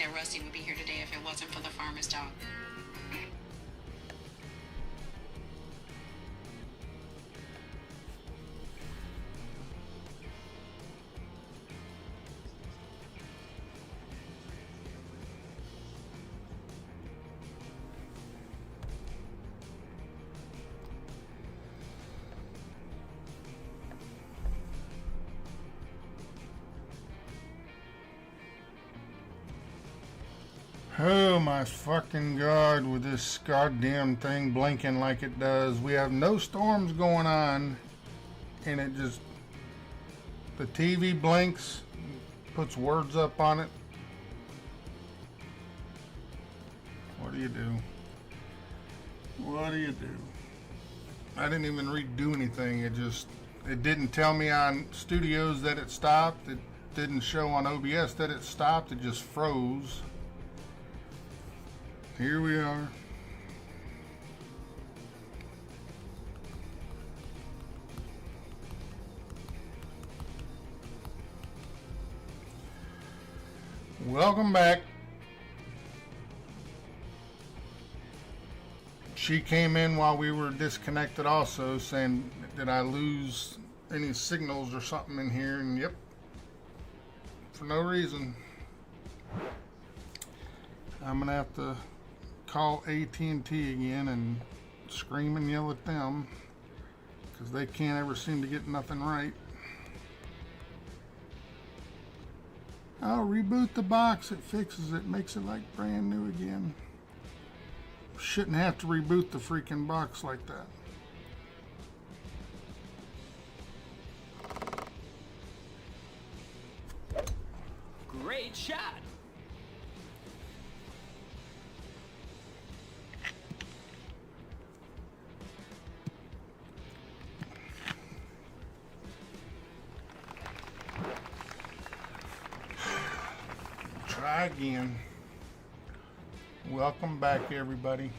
that Rusty would be here today if it wasn't for the farmer's dog. Oh my fucking god, with this goddamn thing blinking like it does. We have no storms going on, and it just, the TV blinks, puts words up on it. What do you do? What do you do? I didn't even redo anything. It didn't tell me on Studios that it stopped. It didn't show on OBS that it stopped. It just froze. Here we are. Welcome back. She came in while we were disconnected also, saying, did I lose any signals or something in here? And yep, for no reason. I'm gonna have to call AT&T again and scream and yell at them, because they can't ever seem to get nothing right. Oh, reboot the box, it fixes it, makes it like brand new again. Shouldn't have to reboot the freaking box like that. Great shot. Try again. Welcome back, everybody.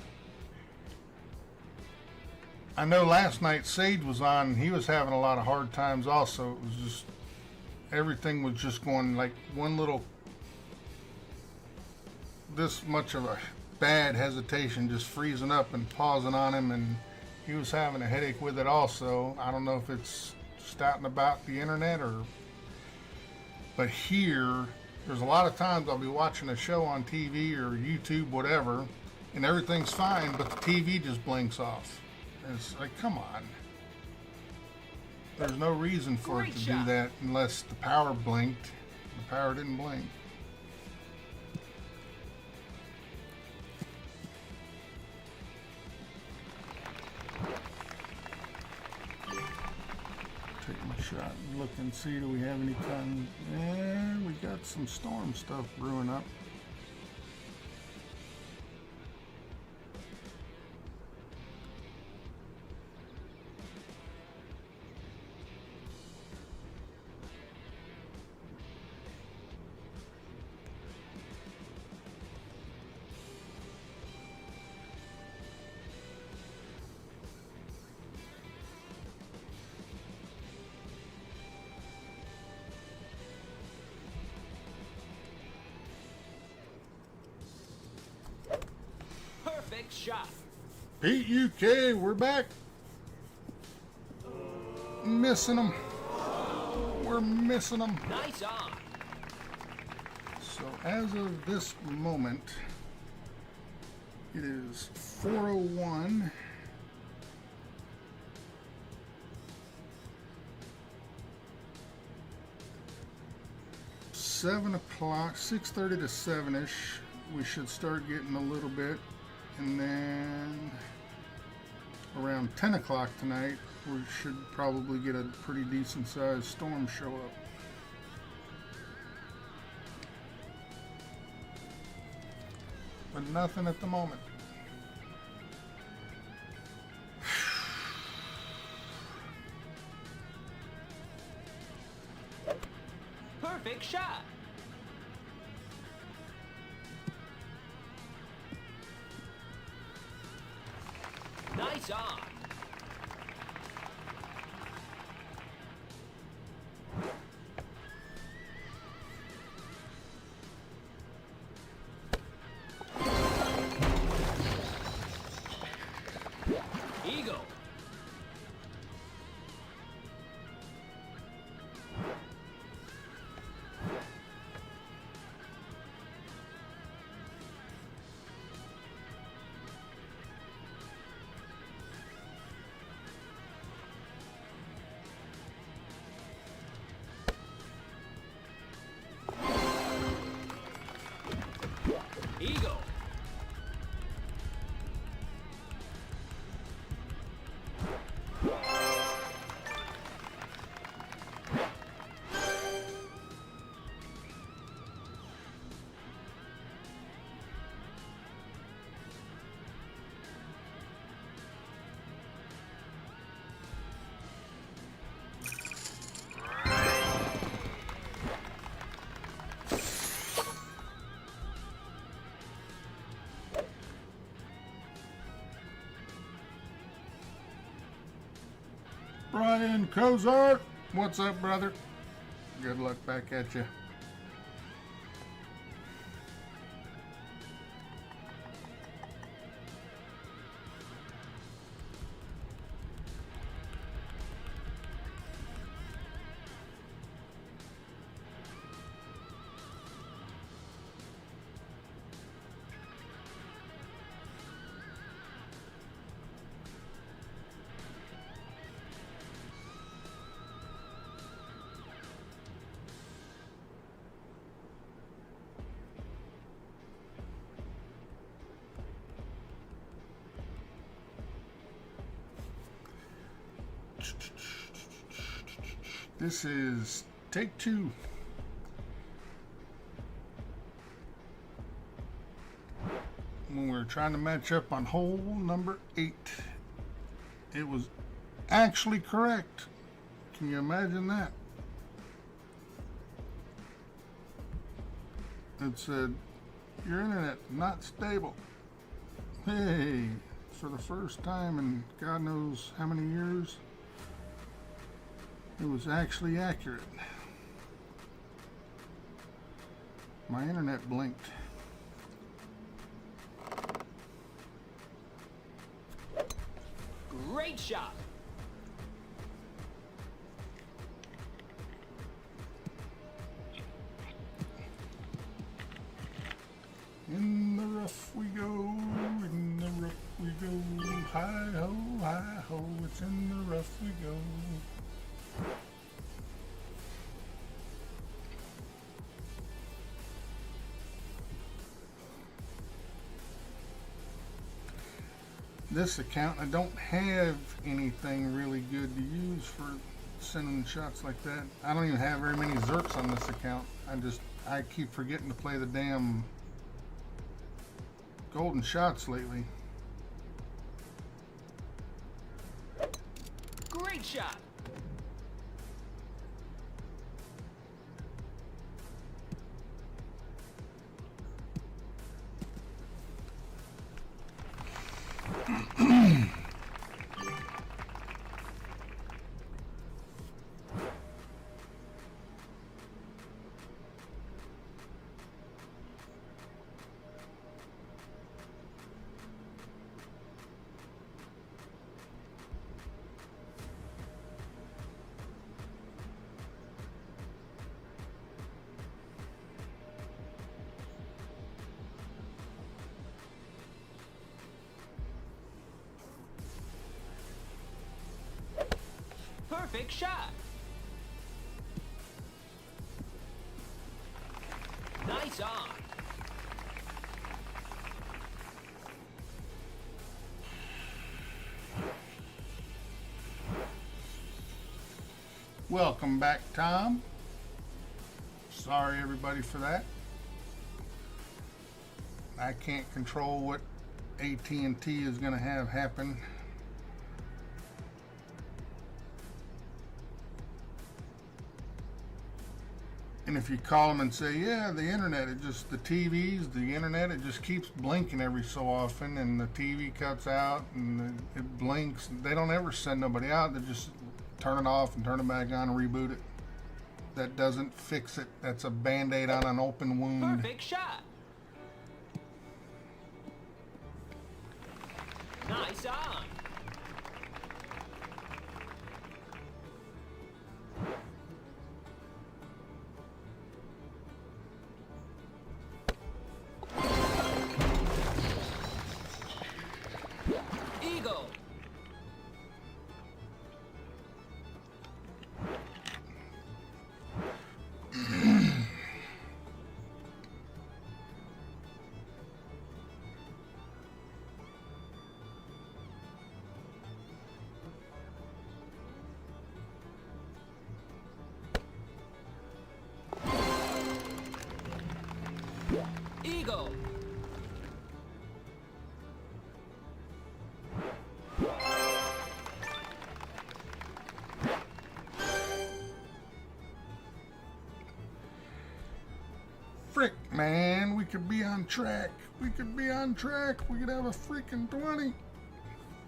I know last night Sage was on. He was having a lot of hard times also. It was just, everything was just going like one little, this much of a bad hesitation, just freezing up and pausing on him, and he was having a headache with it also. I don't know if it's just out and about the internet or, but here, there's a lot of times I'll be watching a show on TV or YouTube, whatever, and everything's fine, but the TV just blinks off. And it's like, come on. There's no reason for it to do that unless the power blinked. The power didn't blink. Take my shot and look and see, do we have any kind? Yeah, we got some storm stuff brewing up. Perfect shot. Pete UK, we're back. Missing them. We're missing them. Nice on. So as of this moment, it is 4:01. $7 o'clock, 6:30 to 7ish. We should start getting a little bit, and then around 10 o'clock tonight, we should probably get a pretty decent sized storm show up. But nothing at the moment. Perfect shot. Nice on. Eagle. Eagle. Brian Cozart, what's up, brother? Good luck back at you. This is take 2. When we were trying to match up on hole number 8, it was actually correct. Can you imagine that? It said, your internet not stable. Hey, for the first time in God knows how many years, it was actually accurate. My internet blinked. Great shot. In the rough we go, in the rough we go, hi ho, it's in the rough we go. This account, I don't have anything really good to use for sending shots like that. I don't even have very many Zerks on this account. I keep forgetting to play the damn golden shots lately. Great shot. Perfect shot. Nice on. Welcome back, Tom. Sorry everybody for that. I can't control what AT&T is going to have happen. And if you call them and say, yeah, the internet, the TVs, the internet, it just keeps blinking every so often, and the TV cuts out and it blinks. They don't ever send nobody out. They just turn it off and turn it back on and reboot it. That doesn't fix it. That's a Band-Aid on an open wound. Perfect shot. Nice on. Eagle. Frick, man, we could be on track. We could be on track. We could have a freaking 20.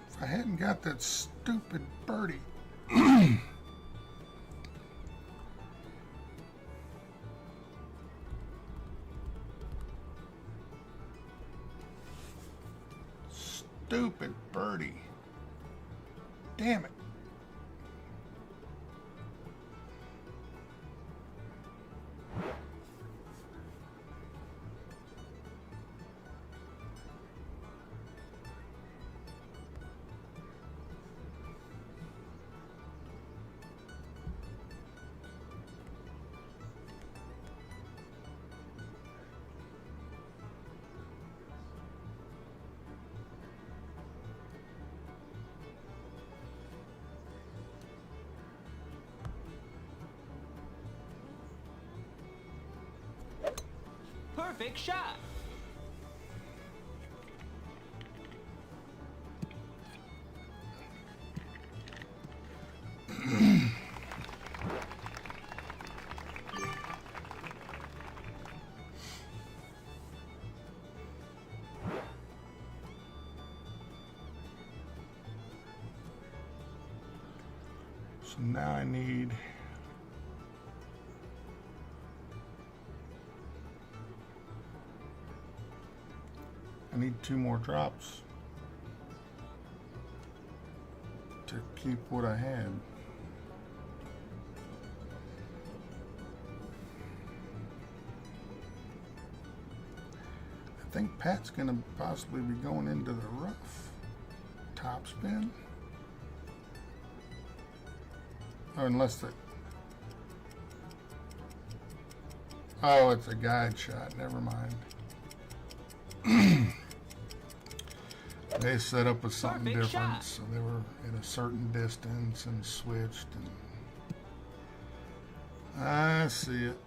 If I hadn't got that stupid birdie. Stupid birdie. Damn it. Perfect shot. So now I need two more drops to keep what I had. I think Pat's gonna possibly be going into the rough. Top spin. Oh, unless the... Oh, it's a guide shot. Never mind. They set up with something Perfect different, shot. so they were at a certain distance and switched. And I see it.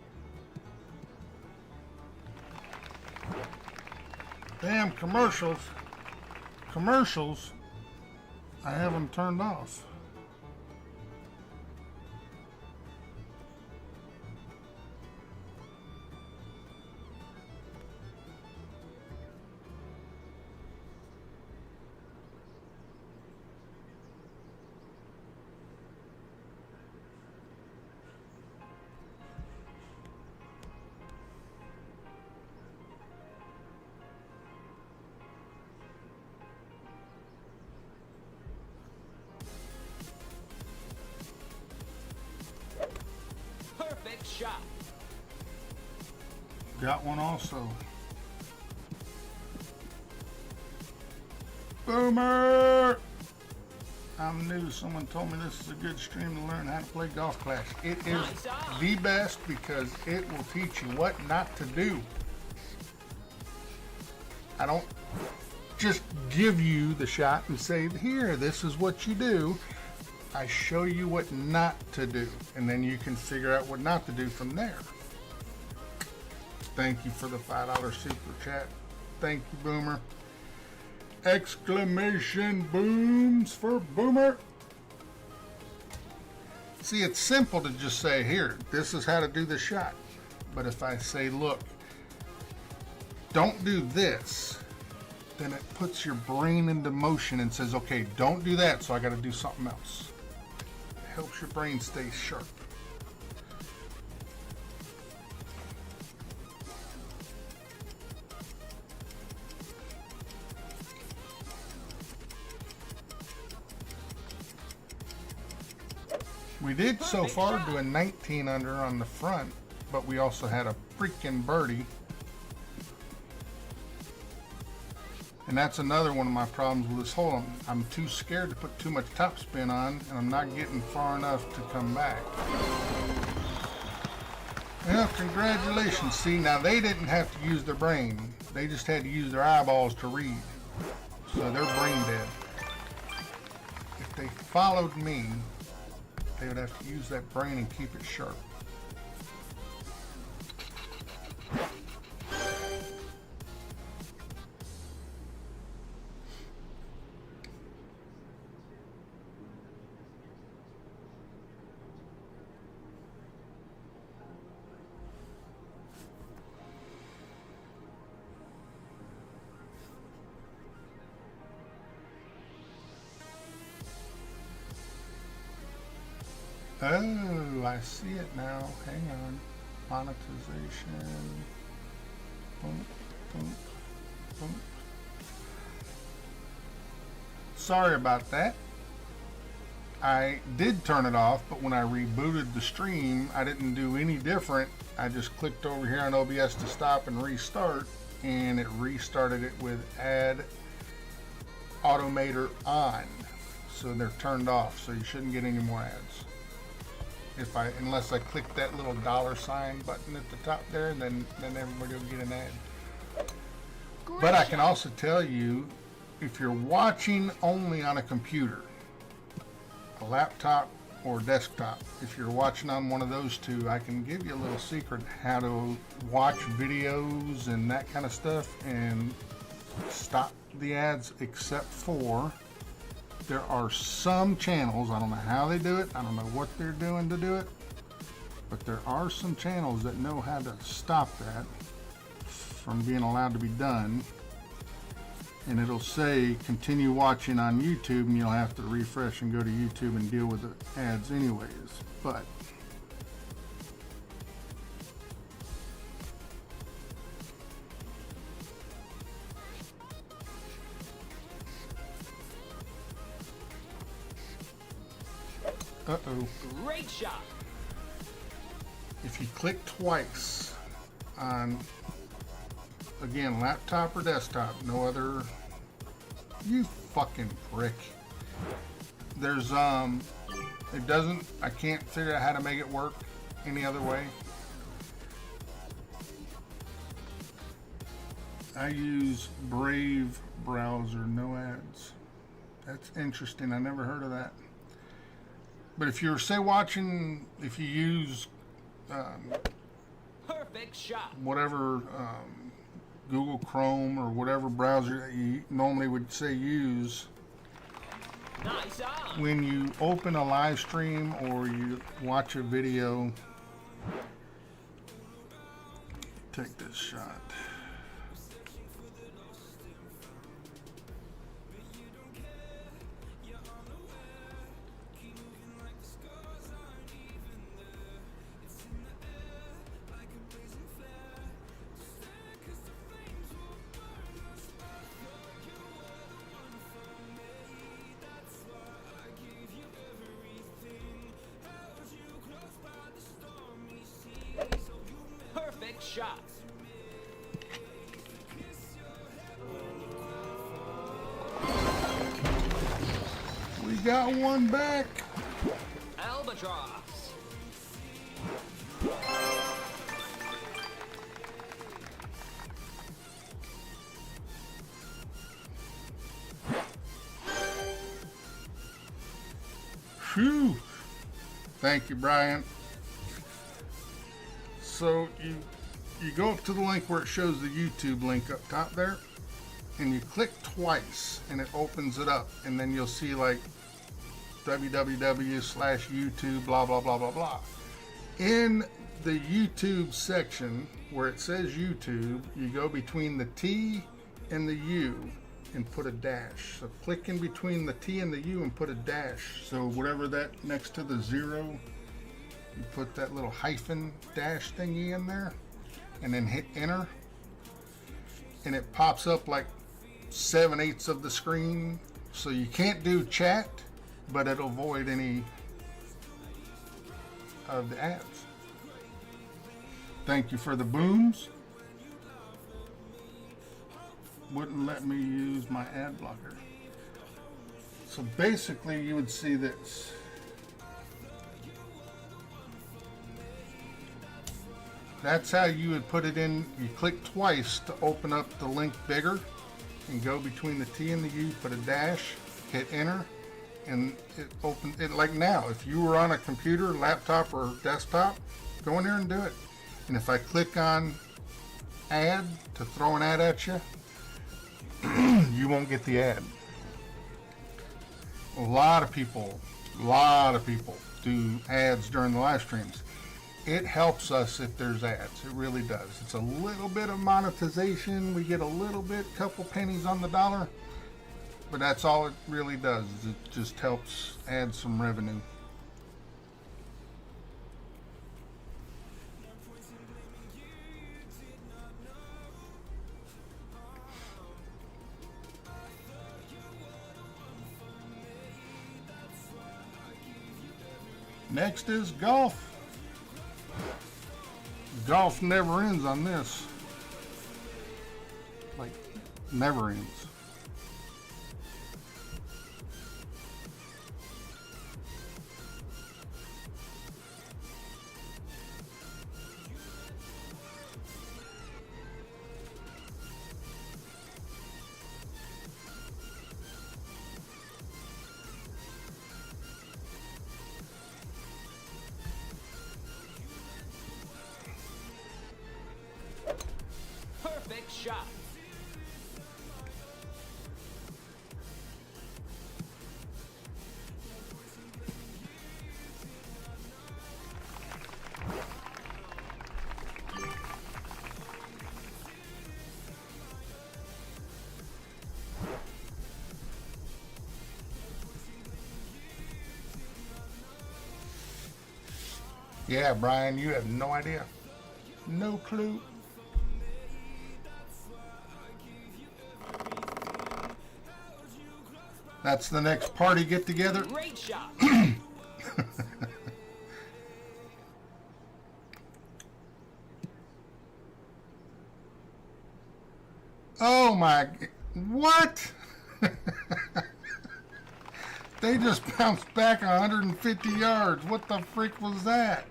Damn commercials. Commercials. I have them turned off. Perfect shot. Got one also. Boomer! I'm new. Someone told me this is a good stream to learn how to play golf class. It is the best because it will teach you what not to do. I don't just give you the shot and say, here, this is what you do. I show you what not to do, and then you can figure out what not to do from there. Thank you for the $5 super chat. Thank you, Boomer. Exclamation booms for Boomer. See, it's simple to just say, here, this is how to do the shot. But if I say, look, don't do this, then it puts your brain into motion and says, okay, don't do that, so I got to do something else. It helps your brain stay sharp. We did so far do a 19 under on the front, but we also had a freaking birdie. And that's another one of my problems with this hole. I'm too scared to put too much topspin on, and I'm not getting far enough to come back. Well, congratulations. See, now they didn't have to use their brain. They just had to use their eyeballs to read. So they're brain dead. If they followed me, they would have to use that brain and keep it sharp. Oh, I see it now. Hang on. Monetization. Boom, boom, boom. Sorry about that. I did turn it off, but when I rebooted the stream, I didn't do any different. I just clicked over here on OBS to stop and restart, and it restarted it with Ad Automator on. So they're turned off, so you shouldn't get any more ads. Unless I click that little $sign button at the top there, then everybody will get an ad. But I can also tell you, if you're watching only on a computer, a laptop or desktop, if you're watching on one of those two, I can give you a little secret how to watch videos and that kind of stuff and stop the ads, except for there are some channels, I don't know how they do it, I don't know what they're doing to do it, but there are some channels that know how to stop that from being allowed to be done. And it'll say continue watching on YouTube, and you'll have to refresh and go to YouTube and deal with the ads anyways. But Great shot. If you click twice on, again, laptop or desktop, no other, you fucking prick. There's, it doesn't, I can't figure out how to make it work any other way. I use Brave browser, no ads. That's interesting, I never heard of that. But if you're, say, watching, if you use Perfect shot. whatever Google Chrome or whatever browser that you normally would say use, Nice on. when you open a live stream or you watch a video, take this shot. Perfect shot. We got one back. Albatross. Phew. Thank you, Brian. So you go up to the link where it shows the YouTube link up top there, and you click twice and it opens it up, and then you'll see like www/YouTube blah blah blah blah blah. In the YouTube section where it says YouTube, you go between the T and the U and put a dash. So click in between the T and the U and put a dash. So whatever that next to the 0, you put that little hyphen dash thingy in there and then hit enter, and it pops up like 7/8 of the screen. So you can't do chat, but it'll avoid any of the ads. Thank you for the booms. Wouldn't let me use my ad blocker. So basically you would see this. That's how you would put it in. You click twice to open up the link bigger and go between the T and the U, put a dash, hit enter, and it opens it. Like now, if you were on a computer, laptop, or desktop, go in there and do it. And if I click on ad to throw an ad at you, you won't get the ad. A lot of people do ads during the live streams. It helps us if there's ads. It really does. It's a little bit of monetization. We get a little bit, couple pennies on the dollar, but that's all it really does. Is it just helps add some revenue. Next is golf. Golf never ends on this. Like, never ends. Perfect shot. Yeah, Brian, you have no idea. No clue. That's the next party get together. Great shot. Oh my, what? They just bounced back 150 yards. What the freak was that?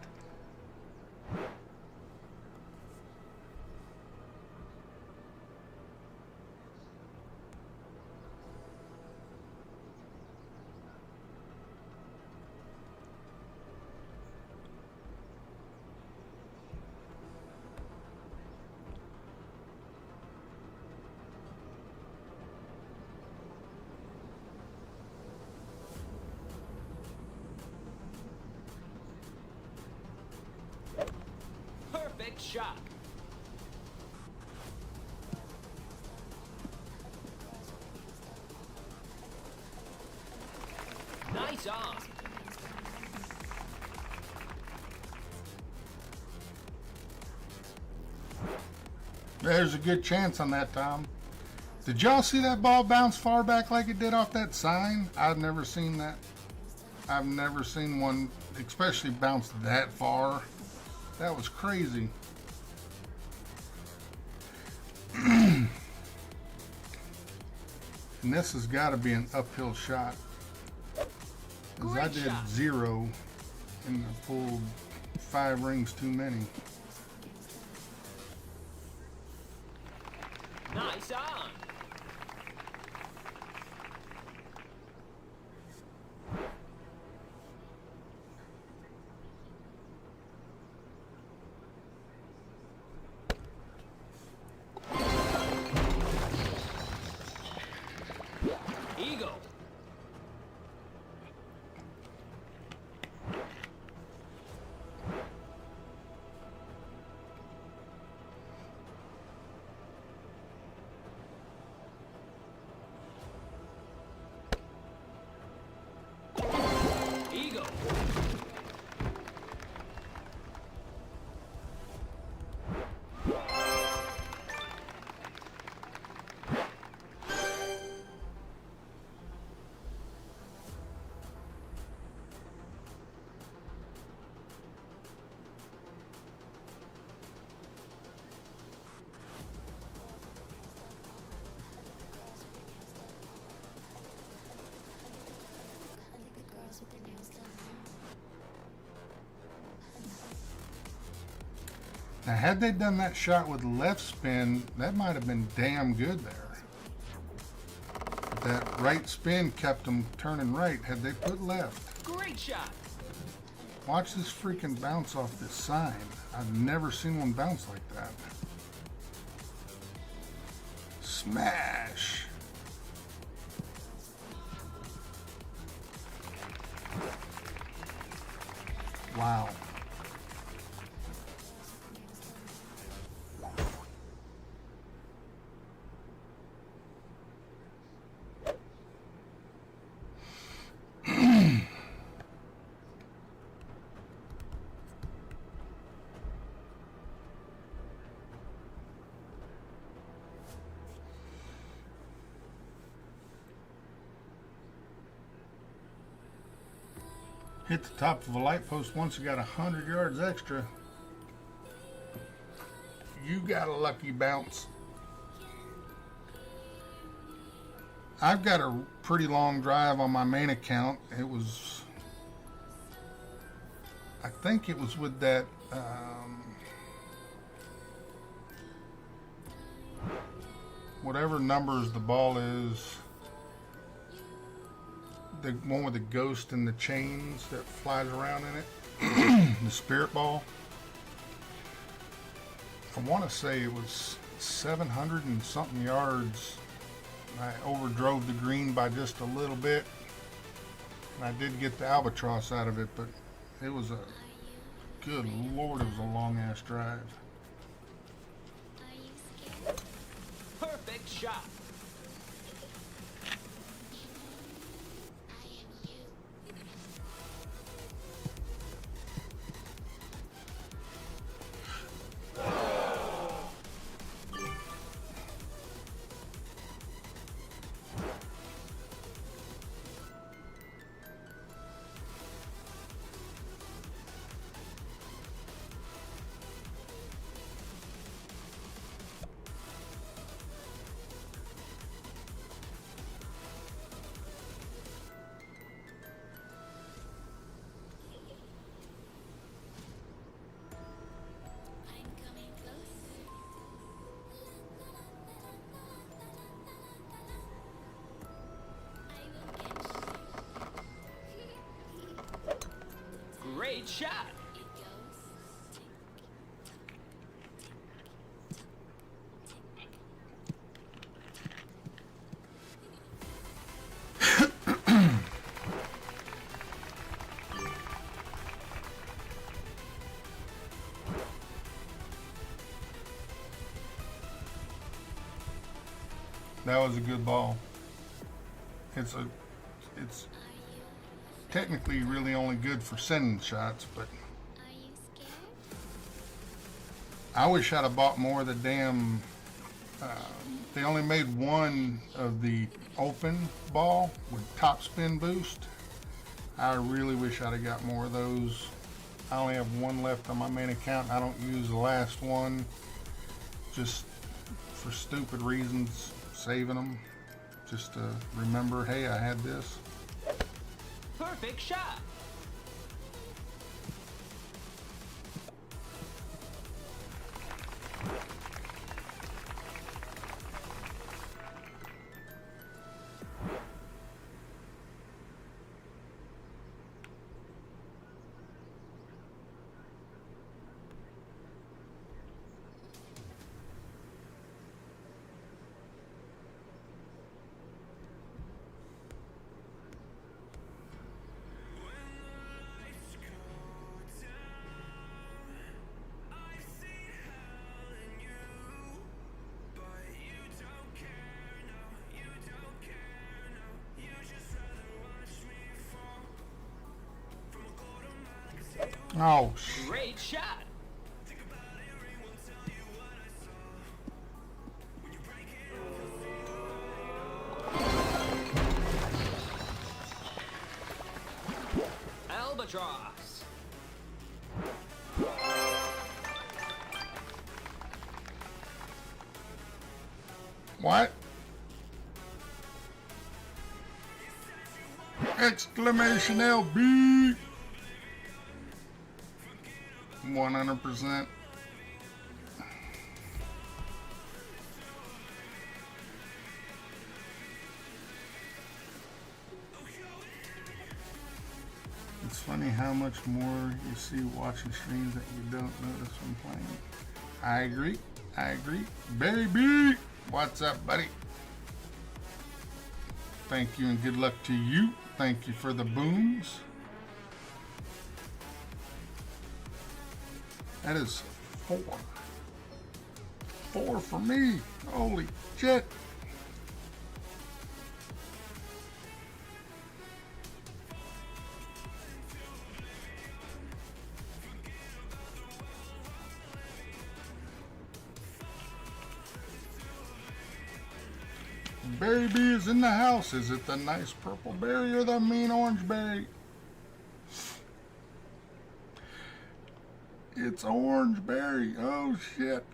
Perfect shot. Nice on. There's a good chance on that, Tom. Did y'all see that ball bounce far back like it did off that sign? I've never seen that. I've never seen one, especially bounce that far. That was crazy. And this has got to be an uphill shot. Because I did 0 and I pulled 5 rings too many. Nice on. Eagle. Eagle. Now, had they done that shot with left spin, that might have been damn good there. But that right spin kept them turning right. Had they put left. Great shot. Watch this freaking bounce off this sign. I've never seen one bounce like that. Smash. Wow. Hit the top of a light post once, you got 100 yards extra. You got a lucky bounce. I've got a pretty long drive on my main account. It was, I think it was with that whatever numbers the ball is, the one with the ghost and the chains that flies around in it, the spirit ball. I want to say it was 700 and something yards. I overdrove the green by just a little bit, and I did get the albatross out of it, but it was a, good Lord, it was a long ass drive. Perfect shot. Great shot. That was a good ball. It's technically really only good for sending shots, but I wish I'd have bought more of the damn, they only made one of the open ball with top spin boost. I really wish I'd have got more of those. I only have one left on my main account. I don't use the last one just for stupid reasons, saving them just to remember, hey, I had this. Perfect shot. Oh, Great shot. Albatross. what? Exclamation LB. 100%. It's funny how much more you see watching streams that you don't notice when playing. I agree. I agree. Baby! What's up, buddy? Thank you and good luck to you. Thank you for the booms. That is 4. 4 for me. Holy shit. Baby is in the house. Is it the nice purple berry or the mean orange berry? It's Orangeberry. Oh shit.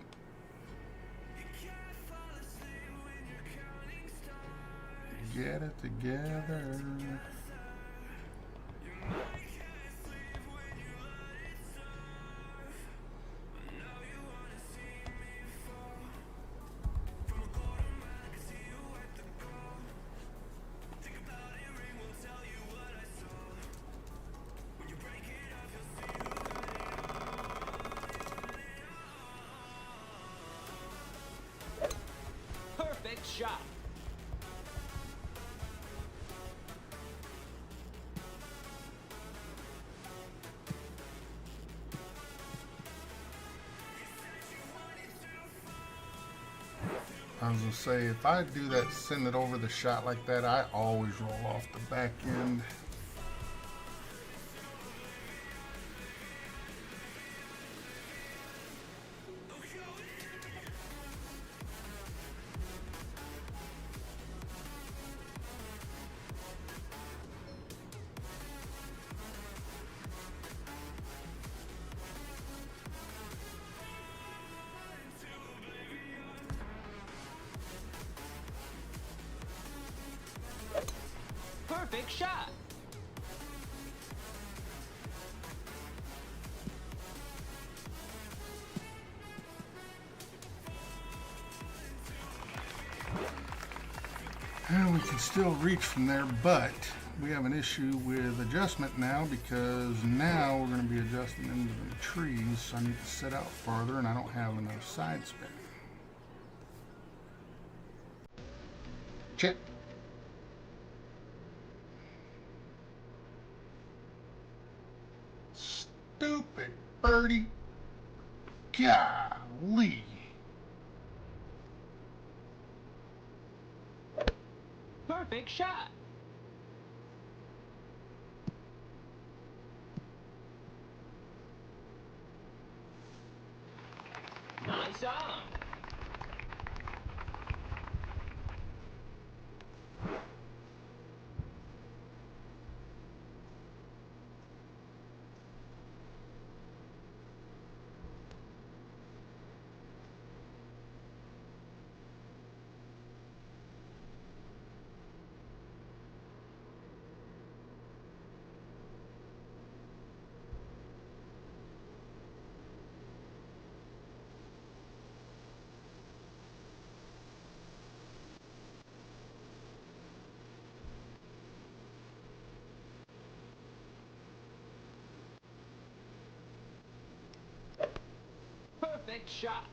Get it together. Perfect shot. I was gonna say, if I do that, send it over the shot like that, I always roll off the back end. Perfect shot. And we can still reach from there, but we have an issue with adjustment now, because now we're going to be adjusting into the trees, so I need to set out farther, and I don't have enough side spin. Check. Stupid birdie. Golly. Perfect shot. Nice on. Perfect shot.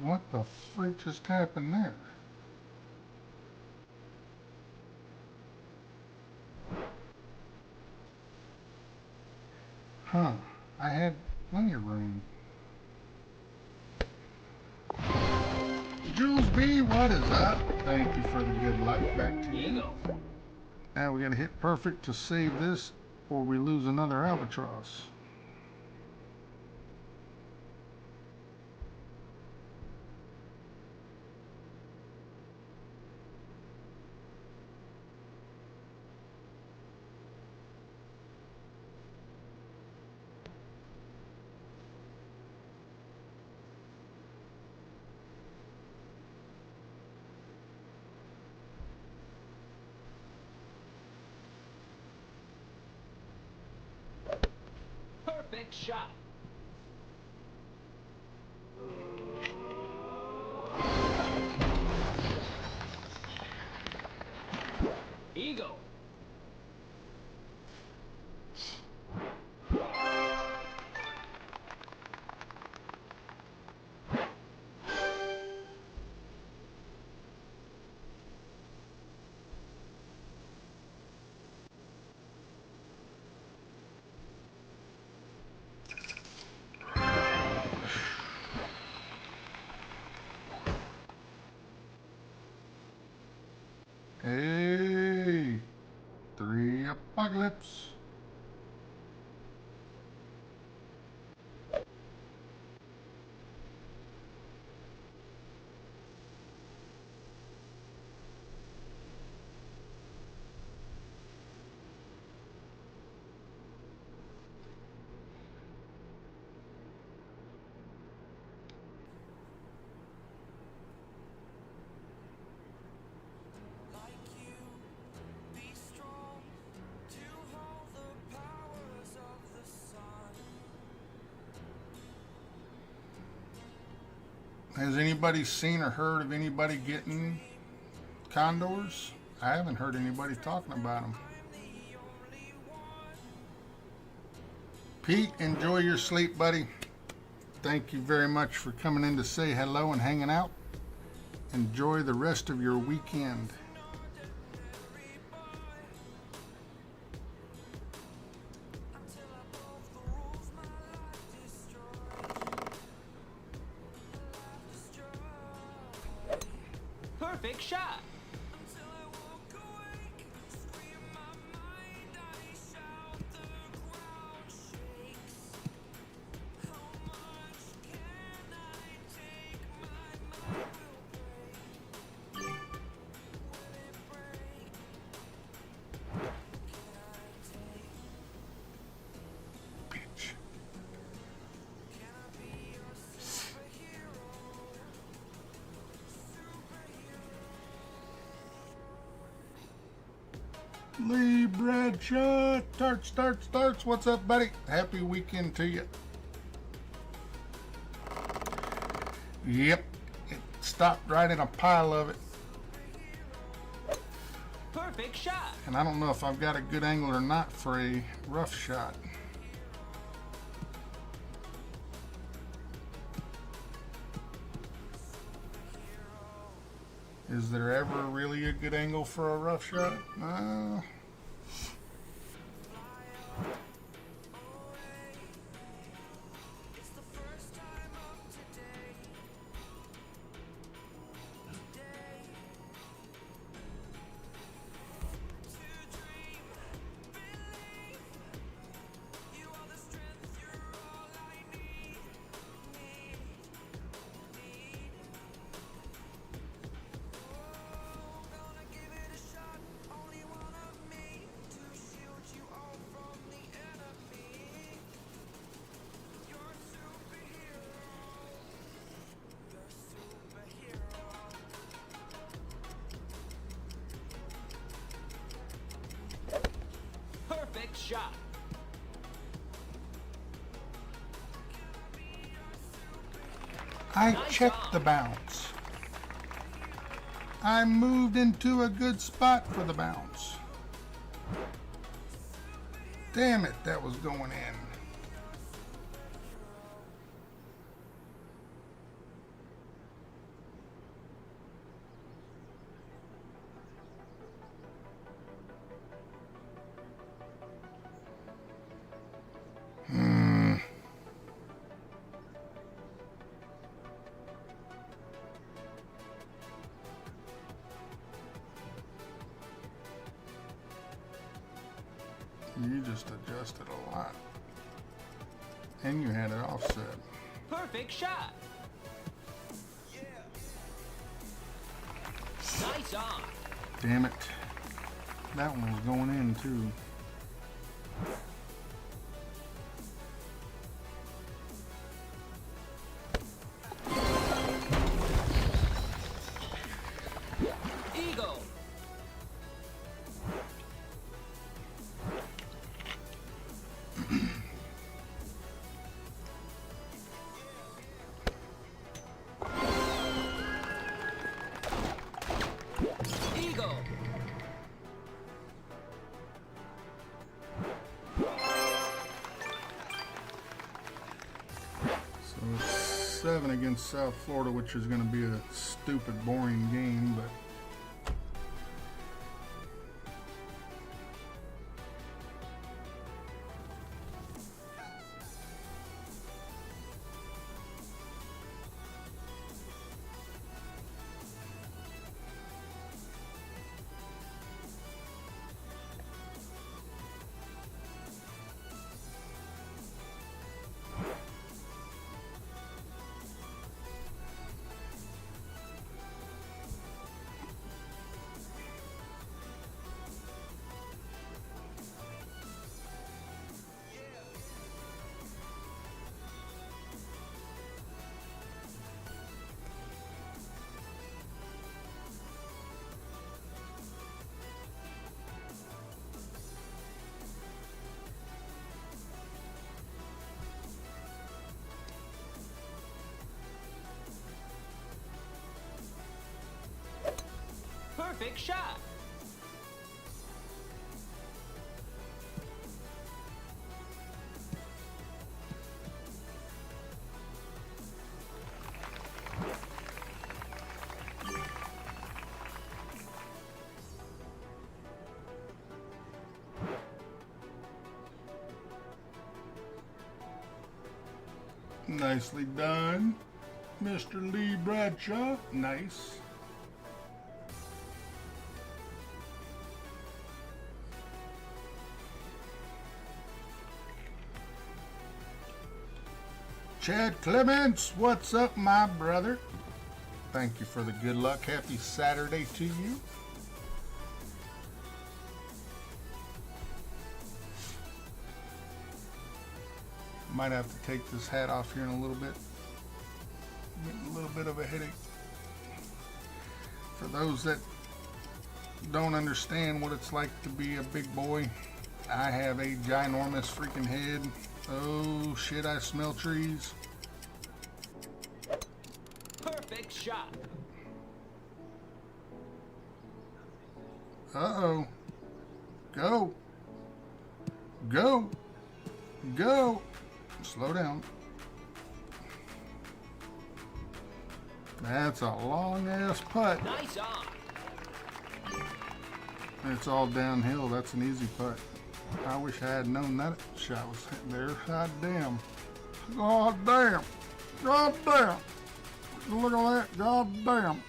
What the freak just happened there? Huh. I had plenty of room. Jules B, what is up? Thank you for the good luck. Back to you. Eagle. Now we gotta hit perfect to save this, or we lose another albatross. Perfect shot. Eagle. Hey, 3 apocalypse. Has anybody seen or heard of anybody getting condors? I haven't heard anybody talking about them. Pete, enjoy your sleep, buddy. Thank you very much for coming in to say hello and hanging out. Enjoy the rest of your weekend. Perfect shot. Bitch. Lee Bradshaw, starts. What's up, buddy? Happy weekend to you. Yep, it stopped right in a pile of it. Perfect shot. And I don't know if I've got a good angle or not for a rough shot. Is there ever really a good angle for a rough shot? Perfect shot. I checked the bounce. I moved into a good spot for the bounce. Damn it, that was going in. You just adjusted a lot. And you had it offset. Perfect shot. Nice on. Damn it. That one was going in too. Eagle. Eagle. So it's 7 against South Florida, which is going to be a stupid, boring game, but Perfect shot. Nicely done, Mr. Lee Bradshaw. Nice. Chad Clements, what's up, my brother? Thank you for the good luck. Happy Saturday to you. Might have to take this hat off here in a little bit. Getting a little bit of a headache. For those that don't understand what it's like to be a big boy, I have a ginormous freaking head. Oh shit, I smell trees. Perfect shot. Uh-oh. Go. Go. Go. Slow down. That's a long ass putt. Nice on. It's all downhill. That's an easy putt. I wish I had known that shot was hitting there. God damn. God damn. God damn. Look at that. God damn.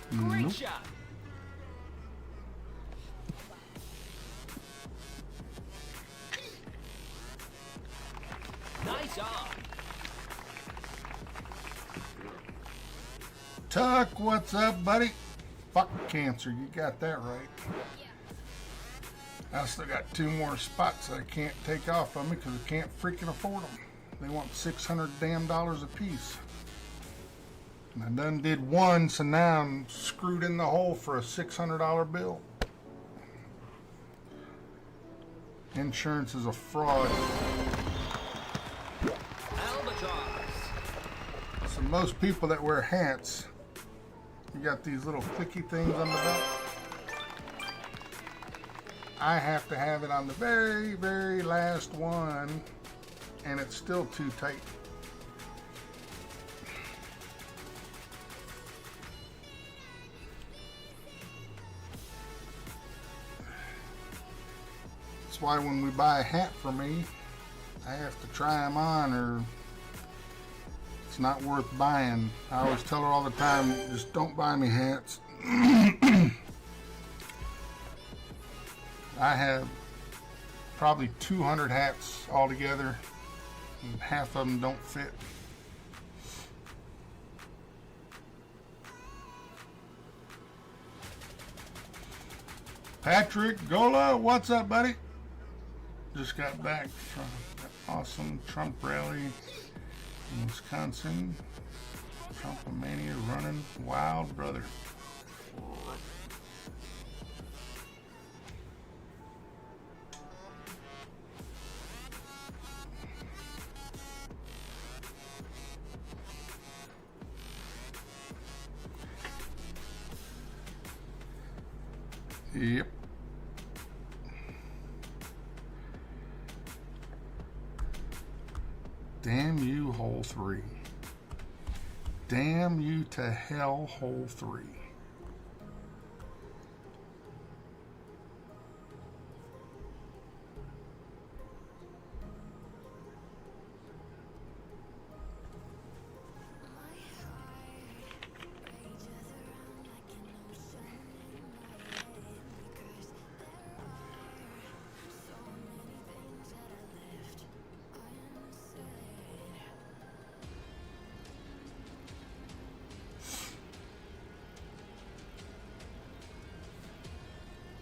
Great Nope. shot. Nice on. Tuck, what's up, buddy? Fuck cancer, you got that right. I still got 2 more spots that I can't take off of me because I can't freaking afford them. They want $600 damn a piece. And I done did one, so now I'm screwed in the hole for a $600 bill. Insurance is a fraud. Albatross. So most people that wear hats, you got these little clicky things on the back. I have to have it on the very, very last one, and it's still too tight. That's why when we buy a hat for me, I have to try them on or it's not worth buying. I always tell her all the time, just don't buy me hats. I have probably 200 hats altogether, and half of them don't fit. Patrick Gola, what's up, buddy? Just got back from that awesome Trump rally in Wisconsin. Trumpomania running wild, brother. Yep. Damn you, hole 3. Damn you to hell, hole 3.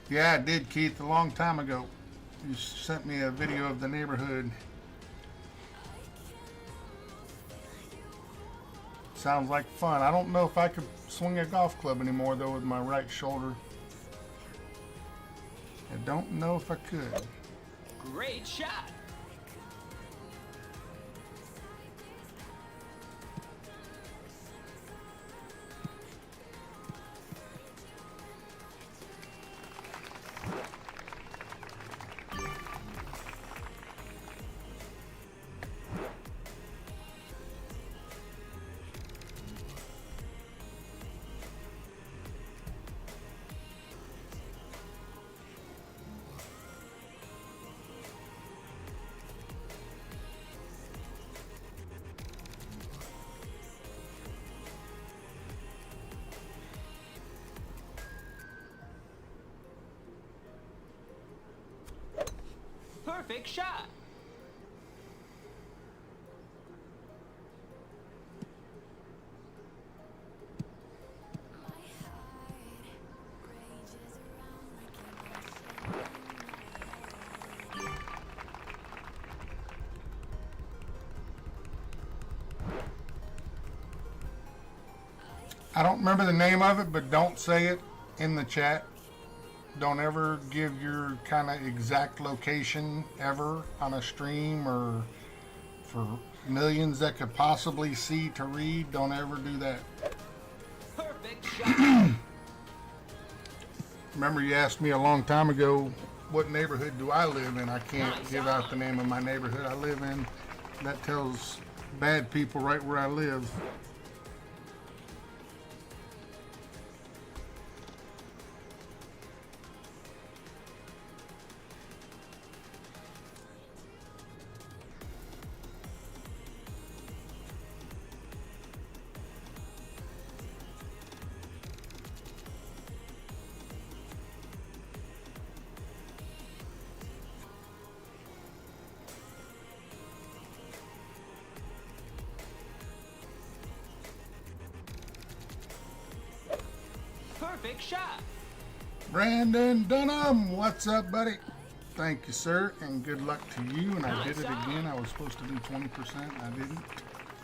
Yeah, I did, Keith, a long time ago. You sent me a video of the neighborhood. Sounds like fun. I don't know if I could swing a golf club anymore, though, with my right shoulder. I don't know if I could. Great shot. Perfect shot. I don't remember the name of it, but don't say it in the chat. Don't ever give your kind of exact location ever on a stream or for millions that could possibly see to read. Don't ever do that. Perfect shot. Remember, you asked me a long time ago, what neighborhood do I live in? I can't Nice give out the name of my neighborhood I live in. That tells bad people right where I live. Perfect shot. Brandon Dunham, what's up, buddy? Thank you, sir, and good luck to you. And I did it again. I was supposed to do 20%. I didn't.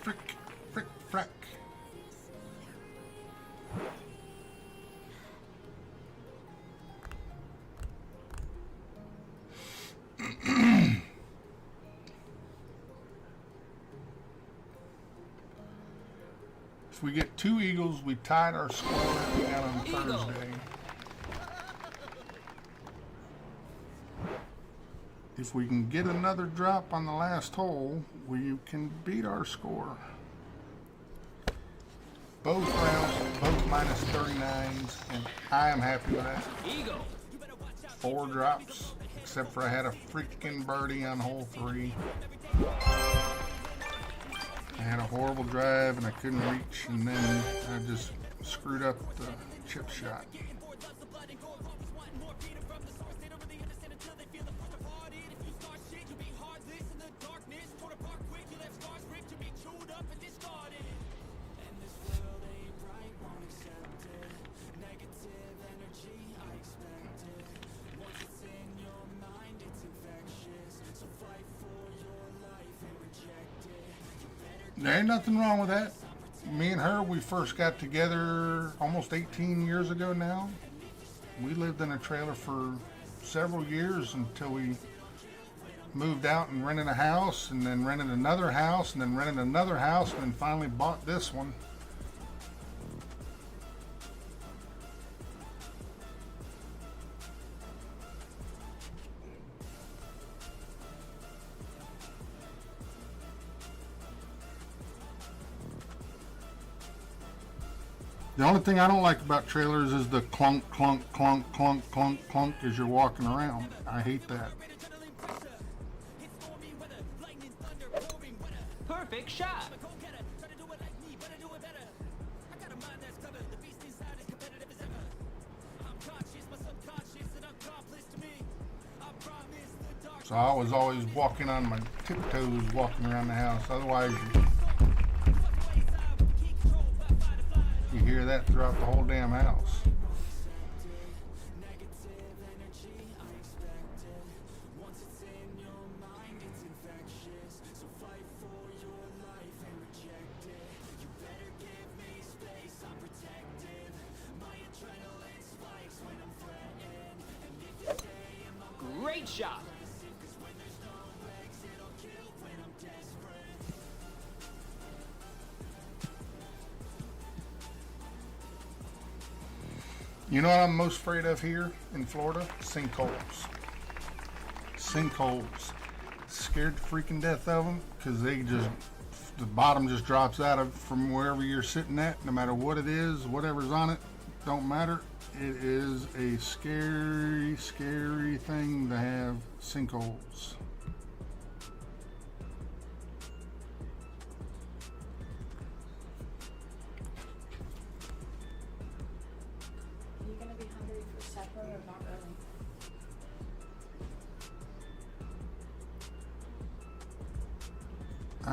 Frick, frick, frack. If we get 2 eagles, we tied our score that we got on Eagle. Thursday. If we can get another drop on the last hole, we can beat our score. Both rounds, both minus 39s, and I am happy with that. Eagle. 4 drops, except for I had a freaking birdie on hole 3. I had a horrible drive and I couldn't reach, and then I just screwed up the chip shot. There ain't nothing wrong with that. Me and her, we first got together almost 18 years ago now. We lived in a trailer for several years until we moved out and rented a house, and then rented another house, and then rented another house, and then finally bought this one. The only thing I don't like about trailers is the clunk, clunk, clunk, clunk, clunk, clunk as you're walking around. I hate that. Perfect shot. So I was always walking on my tiptoes walking around the house. Otherwise, you hear that throughout the whole damn house. Great shot. You know what I'm most afraid of here in Florida? Sinkholes. Sinkholes. Scared to freaking death of them because they just, the bottom just drops out of from wherever you're sitting at, no matter what it is, whatever's on it, don't matter. It is a scary, scary thing to have sinkholes. Are you gonna be hungry for supper or not really?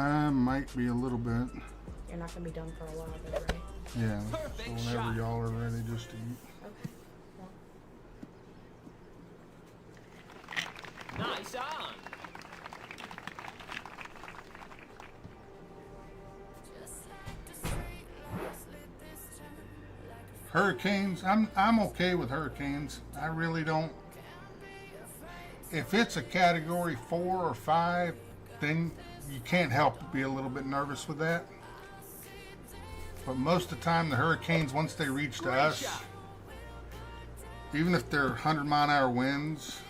I might be a little bit. You're not gonna be done for a while though, right? Yeah. So Perfect whenever shot. y'all are ready just to eat. Okay. Well, Nice on. Hurricanes, I'm okay with hurricanes. I really don't. If it's a category 4 or 5, then you can't help but be a little bit nervous with that. But most of the time, the hurricanes, once they reach to Great us, shot. even if they're 100-mile-an-hour winds,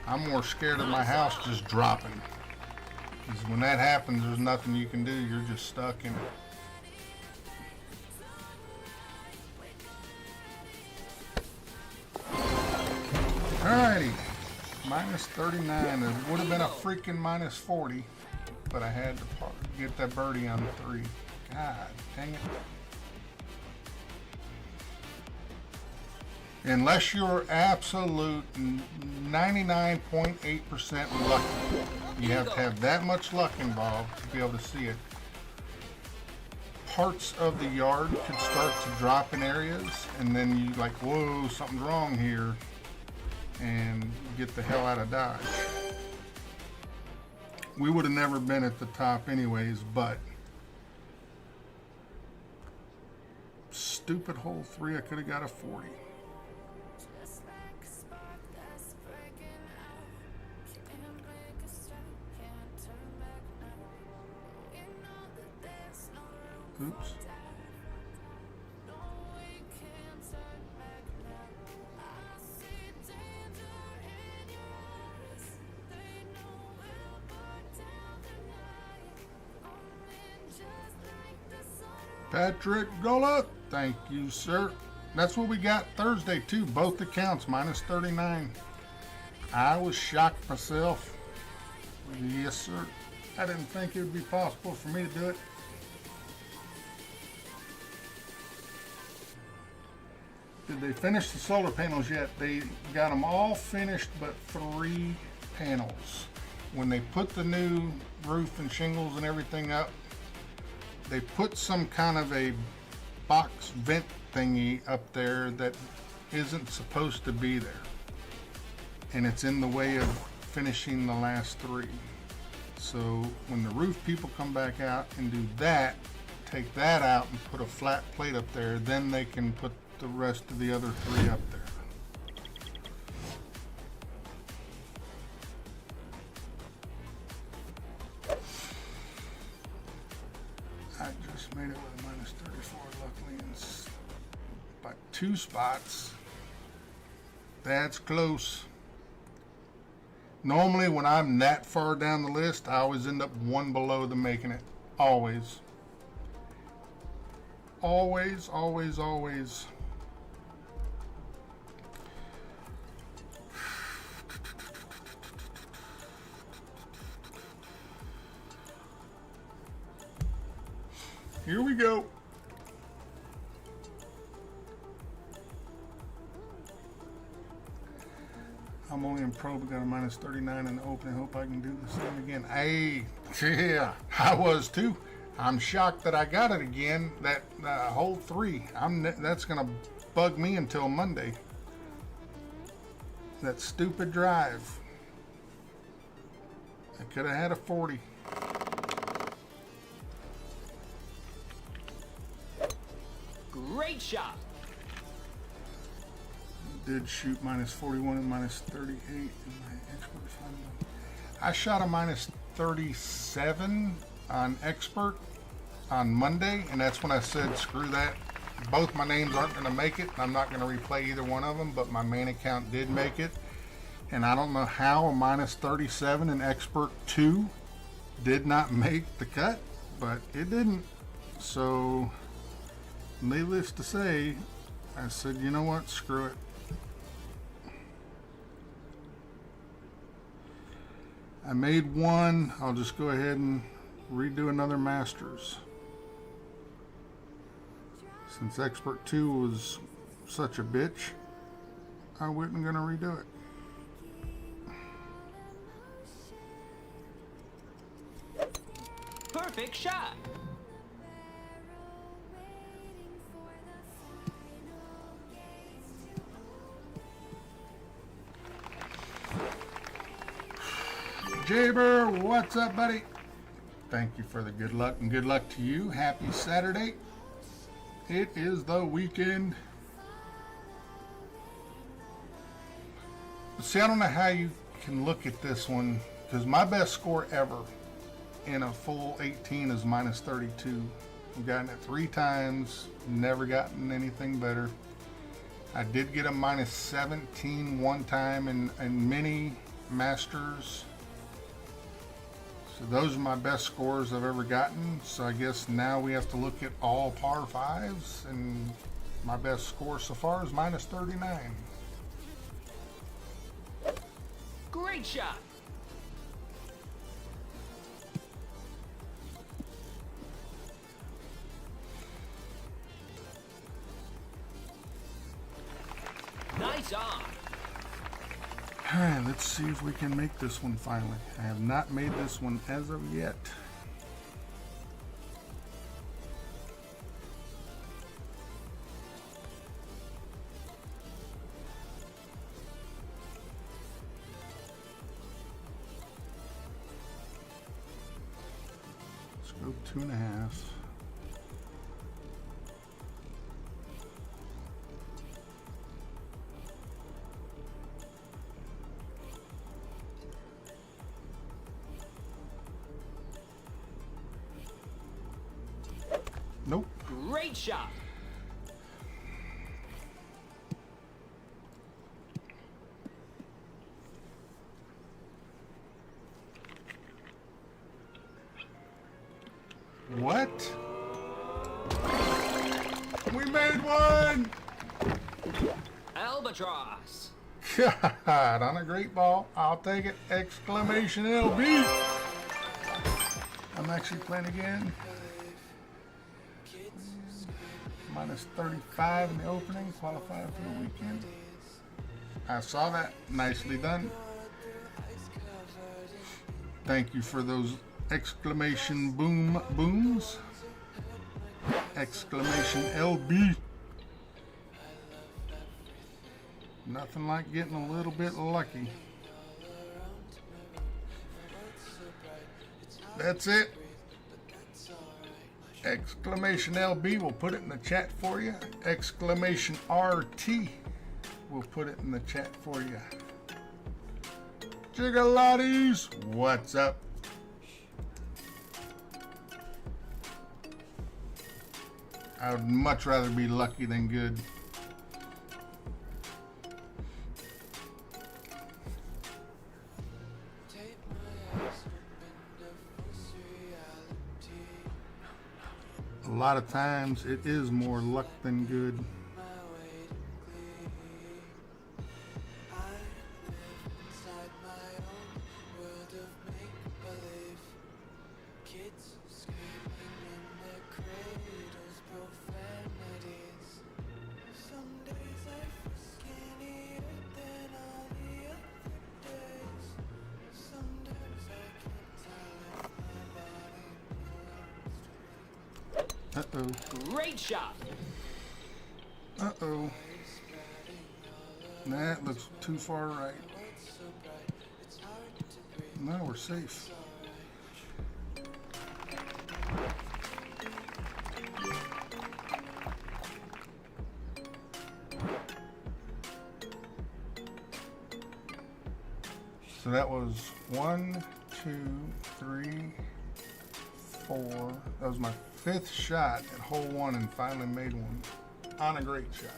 I'm more scared of my house just dropping. Because when that happens, there's nothing you can do. You're just stuck in it. Alrighty, minus 39. It would have been a freaking minus 40, but I had to get that birdie on the 3. God dang it. Unless you're absolute 99.8% lucky, you have to have that much luck involved to be able to see it. Parts of the yard could start to drop in areas, and then you like, whoa, something's wrong here, and get the hell out of Dodge. We would have never been at the top anyways, but stupid hole 3, I could have got a 40. Oops. Patrick Gola, thank you, sir. That's what we got Thursday, too. Both accounts, minus 39. I was shocked myself. Yes, sir. I didn't think it would be possible for me to do it. Did they finish the solar panels yet? They got them all finished but 3 panels. When they put the new roof and shingles and everything up, they put some kind of a box vent thingy up there that isn't supposed to be there. And it's in the way of finishing the last 3. So when the roof people come back out and do that, take that out and put a flat plate up there, then they can put the rest of the other 3 up there. I just made it with a minus 34, luckily, and by 2 spots. That's close. Normally, when I'm that far down the list, I always end up 1 below the making it. Always. Always, always, always. Here we go. I'm only in pro, but got a minus 39 in the open. I hope I can do the same again. Hey, yeah, I was too. I'm shocked that I got it again. That hole 3. That's gonna bug me until Monday. That stupid drive. I could have had a 40. Great shot. did shoot minus 41 and minus 38 in my expert fund. I shot a minus 37 on expert on Monday, and that's when I said screw that. Both my names aren't going to make it. I'm not going to replay either one of them, but my main account did make it. And I don't know how a minus 37 in expert 2 did not make the cut, but it didn't. So needless to say, I said, you know what, screw it. I made one. I'll just go ahead and redo another Masters. Since Expert 2 was such a bitch, I wasn't going to redo it. Perfect shot. Jaber, what's up, buddy? Thank you for the good luck, and good luck to you. Happy Saturday. It is the weekend. See, I don't know how you can look at this one, because my best score ever in a full 18 is minus 32. I've gotten it 3 times, never gotten anything better. I did get a minus 17 one time in mini Masters. So those are my best scores I've ever gotten. So I guess now we have to look at all par 5s, and my best score so far is minus 39. Great shot. Nice on. All right, let's see if we can make this one finally. I have not made this one as of yet. Let's go 2.5. Nope. Great shot. What? We made one! Albatross. God, on a great ball. I'll take it. Exclamation LB. I'm actually playing again. Minus 35 in the opening, qualified for the weekend. I saw that. Nicely done. Thank you for those exclamation booms. Exclamation LB. Nothing like getting a little bit lucky. That's it. Exclamation LB, we'll put it in the chat for you. Exclamation RT, we'll put it in the chat for you. Jiggalotties, what's up? I would much rather be lucky than good. A lot of times it is more luck than good. Uh-oh. Great shot. Uh-oh. That looks too far right. No, we're safe. So that was 1, 2, 3, 4. That was my 5th shot at hole 1 and finally made one on a great shot.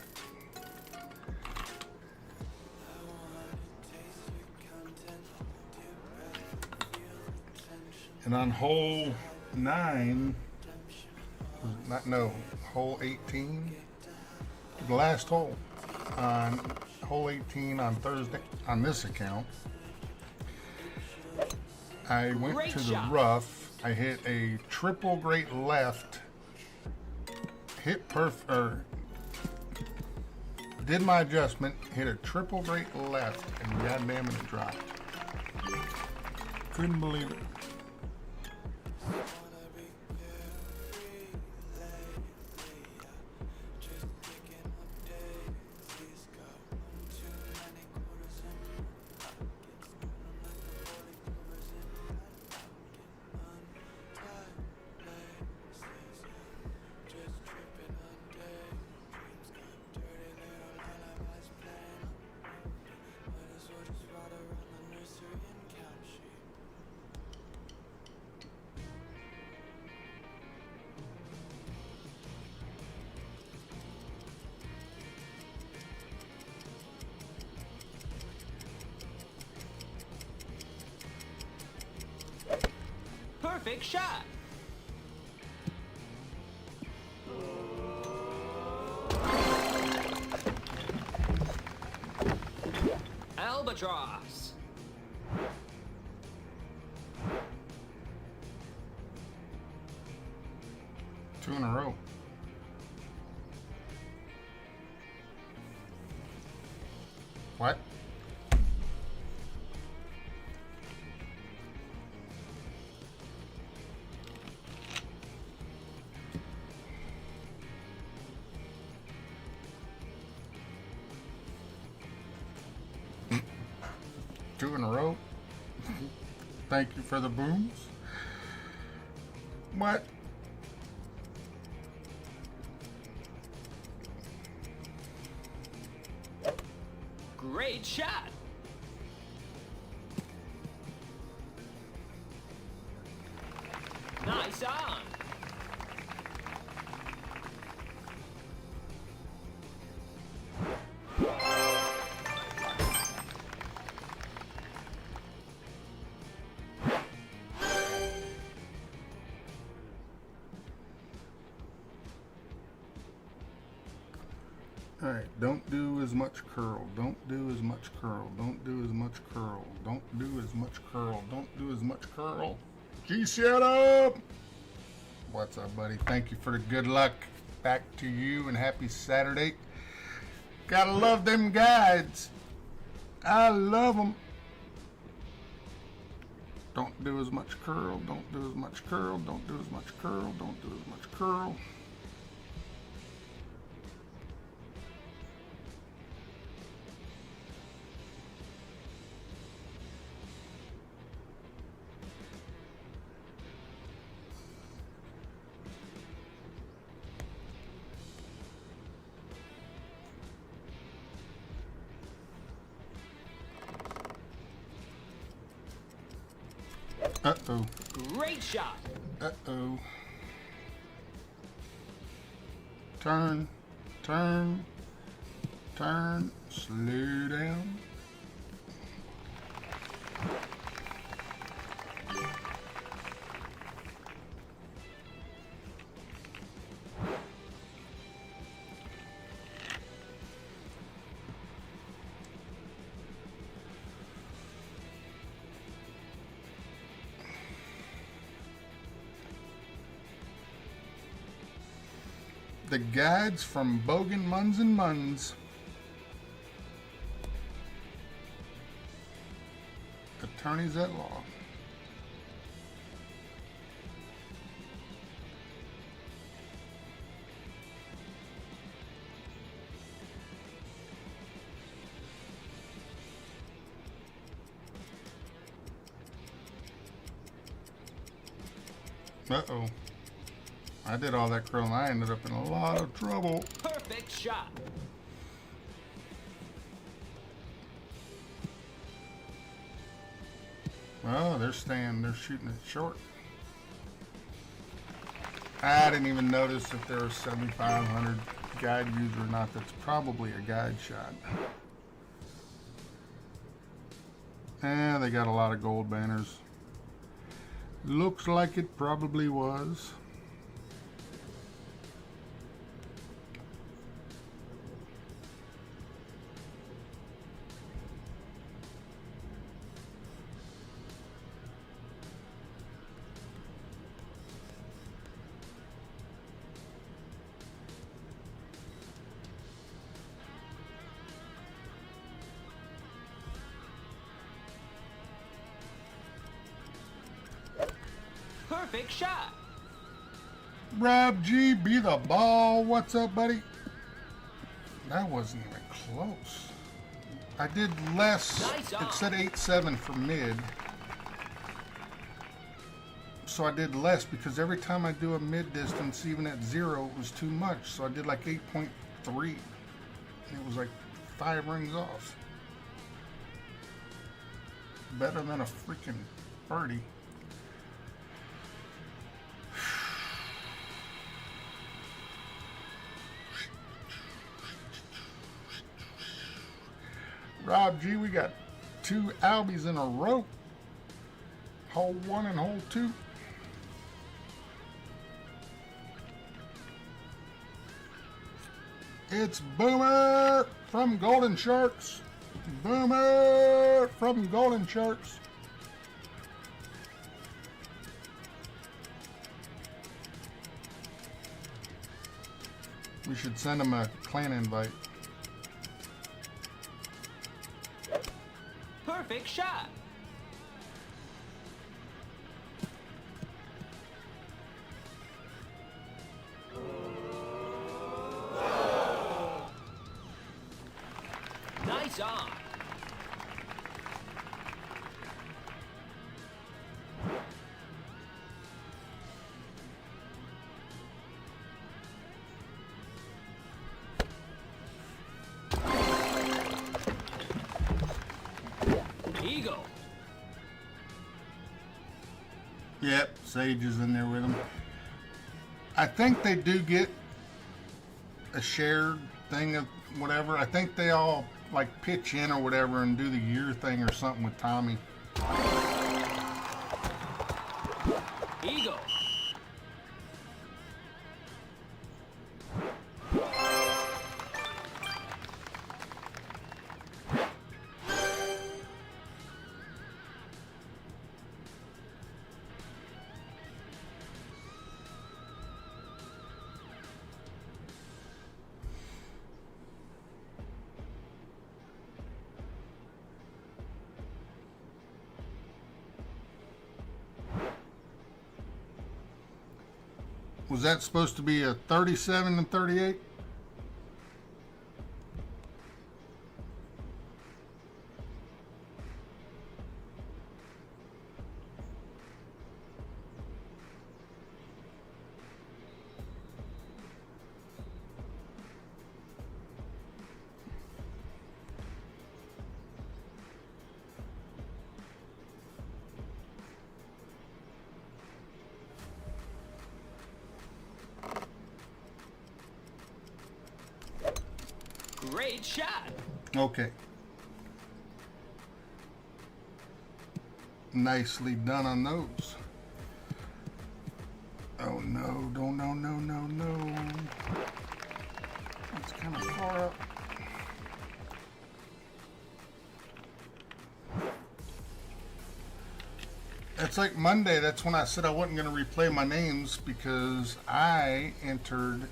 And on hole 9, hole 18, the last hole on hole 18 on Thursday on this account, I went to the rough. I hit a triple great left, did my adjustment, hit a triple great left, and goddamn it dropped. Couldn't believe it. Perfect shot. Albatross. Two in a row. What? Two in a row. Thank you for the booms. What? Great shot. Nice on. All right, don't do as much curl. Don't do as much curl. Don't do as much curl. Don't do as much curl. Don't do as much curl. G, shut up! What's up, buddy? Thank you for the good luck. Back to you and happy Saturday. Gotta love them guides. I love them. Don't do as much curl. Don't do as much curl. Don't do as much curl. Don't do as much curl. Uh-oh. Great shot. Uh-oh. Turn, turn, turn, slow down. The guides from Bogan Muns and Muns. Attorneys at law. Uh-oh. I did all that curl and I ended up in a lot of trouble. Perfect shot. Oh, they're shooting it short. I didn't even notice if there was 7,500 guide views or not. That's probably a guide shot. And they got a lot of gold banners. Looks like it probably was. Perfect shot. Rob G, be the ball. What's up, buddy? That wasn't even close. I did less. Nice It on. said 8.7 for mid. So I did less because every time I do a mid distance, even at 0, it was too much. So I did like 8.3. It was like 5 rings off. Better than a freaking birdie. Rob G, we got 2 Albies in a row. Hole 1 and hole 2. It's Boomer from Golden Sharks. Boomer from Golden Sharks. We should send him a clan invite. Perfect shot. Nice on. Eagle. Yep, Sage is in there with him. I think they do get a shared thing of whatever. I think they all like pitch in or whatever and do the year thing or something with Tommy. Eagle. Was that supposed to be a 37 and 38? Great shot. Okay. Nicely done on those. Oh no, no. That's kind of far up. It's like Monday, that's when I said I wasn't going to replay my names because I entered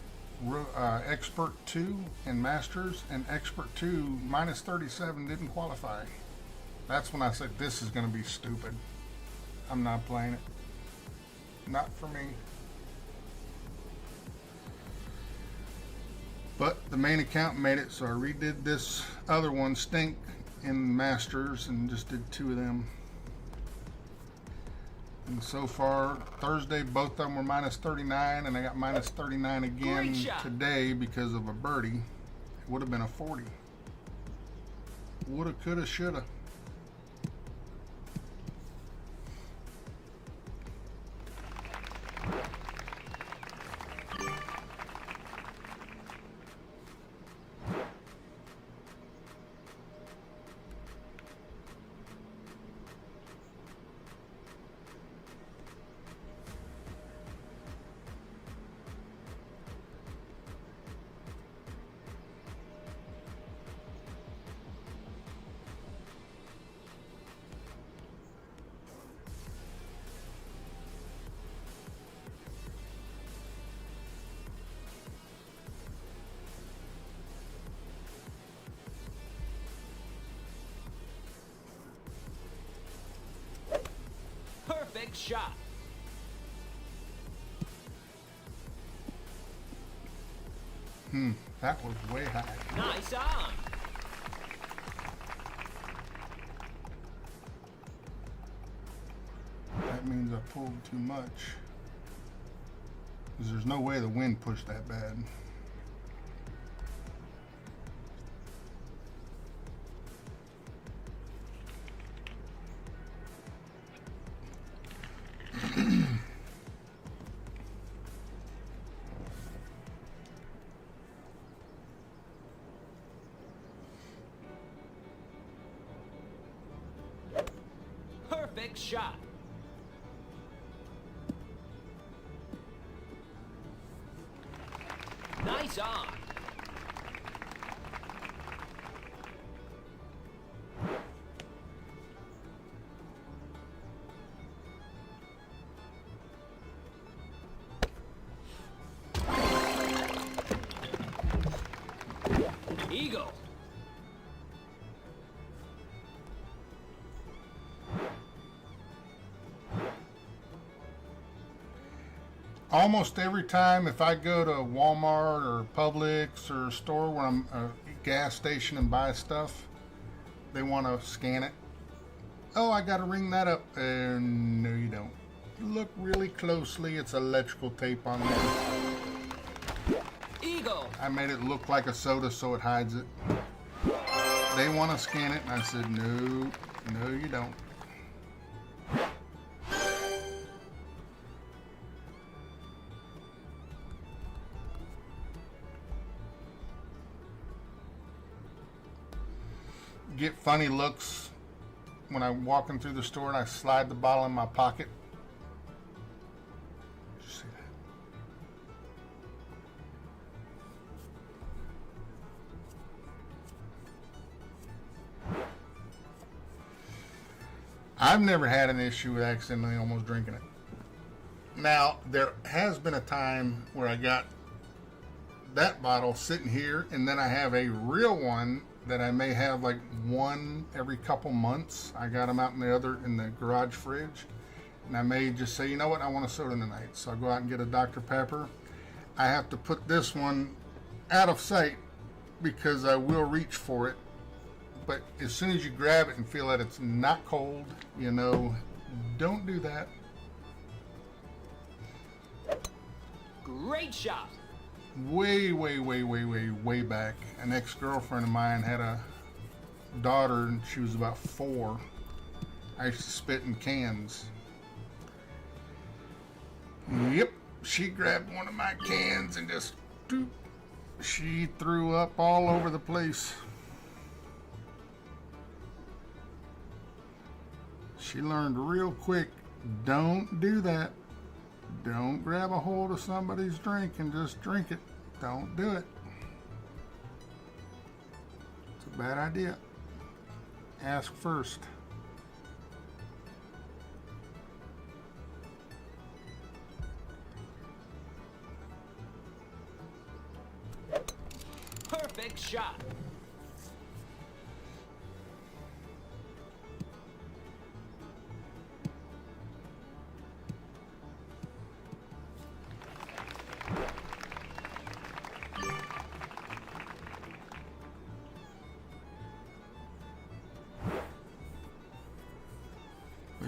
Expert 2 in Masters, and Expert 2 minus 37 didn't qualify. That's when I said this is going to be stupid. I'm not playing it. Not for me. But the main account made it, so I redid this other one, Stink, in Masters, and just did 2 of them. And so far, Thursday, both of them were minus 39, and I got minus 39 again today because of a birdie. It would have been a 40. Woulda, coulda, shoulda. shot. That was way high. Nice on. That means I pulled too much. Because there's no way the wind pushed that bad. Perfect shot. Nice on. Eagle. Almost every time if I go to Walmart or Publix or a store where I'm a gas station and buy stuff, they want to scan it. Oh, I got to ring that up. No, you don't. Look really closely. It's electrical tape on there. Eagle. I made it look like a soda so it hides it. They want to scan it, and I said, no, no, you don't. Get funny looks when I'm walking through the store and I slide the bottle in my pocket. Did you see that? I've never had an issue with accidentally almost drinking it. Now, there has been a time where I got that bottle sitting here and then I have a real one that I may have like one every couple months. I got them out in the garage fridge, and I may just say, you know what, I want a soda tonight. So I go out and get a Dr. Pepper. I have to put this one out of sight because I will reach for it. But as soon as you grab it and feel that it's not cold, you know, don't do that. Great shot. Way back, an ex-girlfriend of mine had a daughter and she was about 4. I used to spit in cans. Yep, she grabbed one of my cans and just doop, she threw up all over the place. She learned real quick, don't do that. Don't grab a hold of somebody's drink and just drink it. Don't do it. It's a bad idea. Ask first. Perfect shot.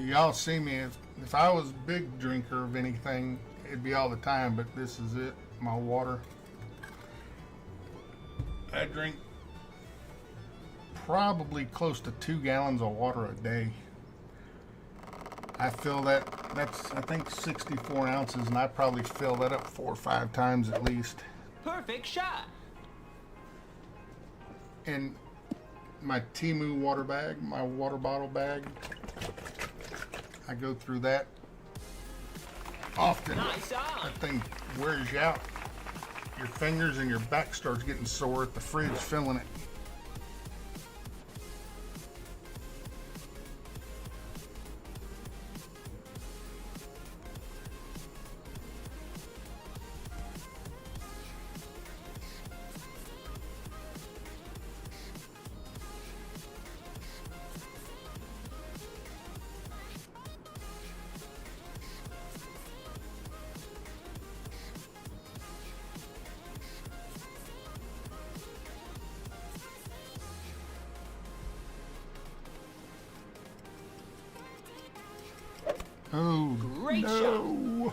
Y'all see me, if I was a big drinker of anything, it'd be all the time, but this is it, my water. I drink probably close to 2 gallons of water a day. I fill that's I think 64 ounces, and I probably fill that up 4 or 5 times at least. Perfect shot. And my Temu water bag, my water bottle bag, I go through that often. Nice on. That thing wears you out. Your fingers and your back starts getting sore at the fridge filling it. Oh, Great no.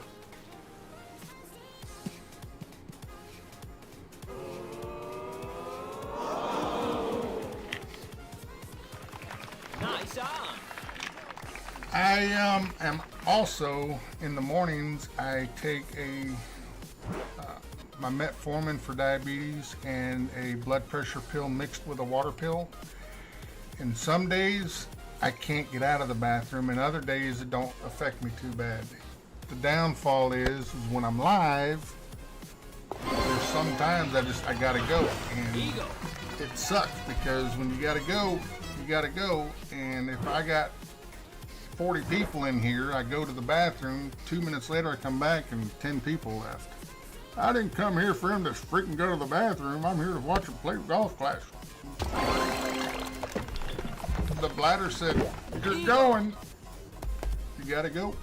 Nice on. I am also, in the mornings, I take my metformin for diabetes and a blood pressure pill mixed with a water pill. And some days I can't get out of the bathroom, and other days it don't affect me too bad. The downfall is when I'm live, there's sometimes I gotta go, and Eagle. it sucks because when you gotta go, you gotta go. And if I got 40 people in here, I go to the bathroom, 2 minutes later I come back and 10 people left. I didn't come here for him to freaking go to the bathroom. I'm here to watch him play golf class. The bladder said, you're going. You gotta go.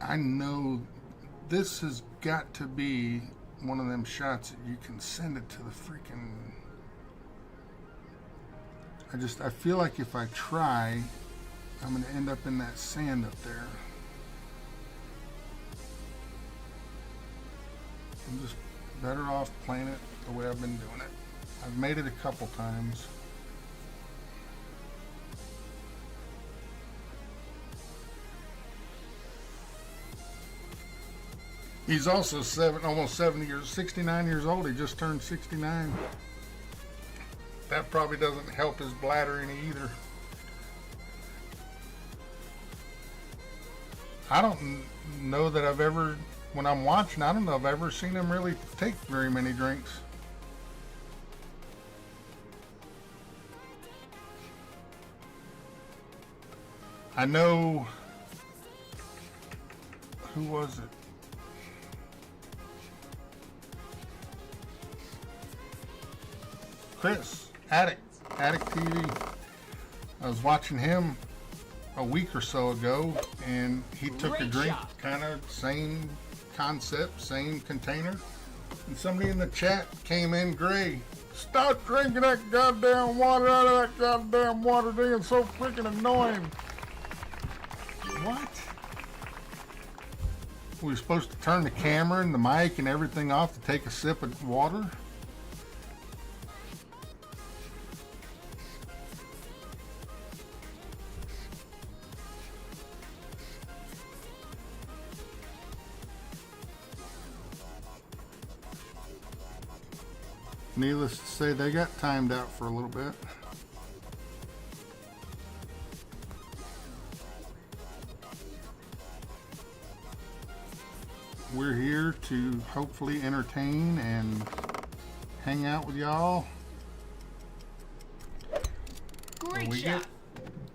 I know this has got to be one of them shots that you can send it to the freaking... I feel like if I try, I'm going to end up in that sand up there. I'm just better off playing it the way I've been doing it. I've made it a couple times. He's also almost 69 years old. He just turned 69. That probably doesn't help his bladder any either. I don't know that I've ever, when I'm watching, I don't know if I've ever seen him really take very many drinks. I know, who was it? Chris, Addict TV. I was watching him a week or so ago, and he took a Great drink, shot. kind of same concept, same container. And somebody in the chat came in, Gray, stop drinking that goddamn water out of that goddamn water thing. It's so freaking annoying. What? We were supposed to turn the camera and the mic and everything off to take a sip of water? Needless to say, they got timed out for a little bit. We're here to hopefully entertain and hang out with y'all. Great We get shot.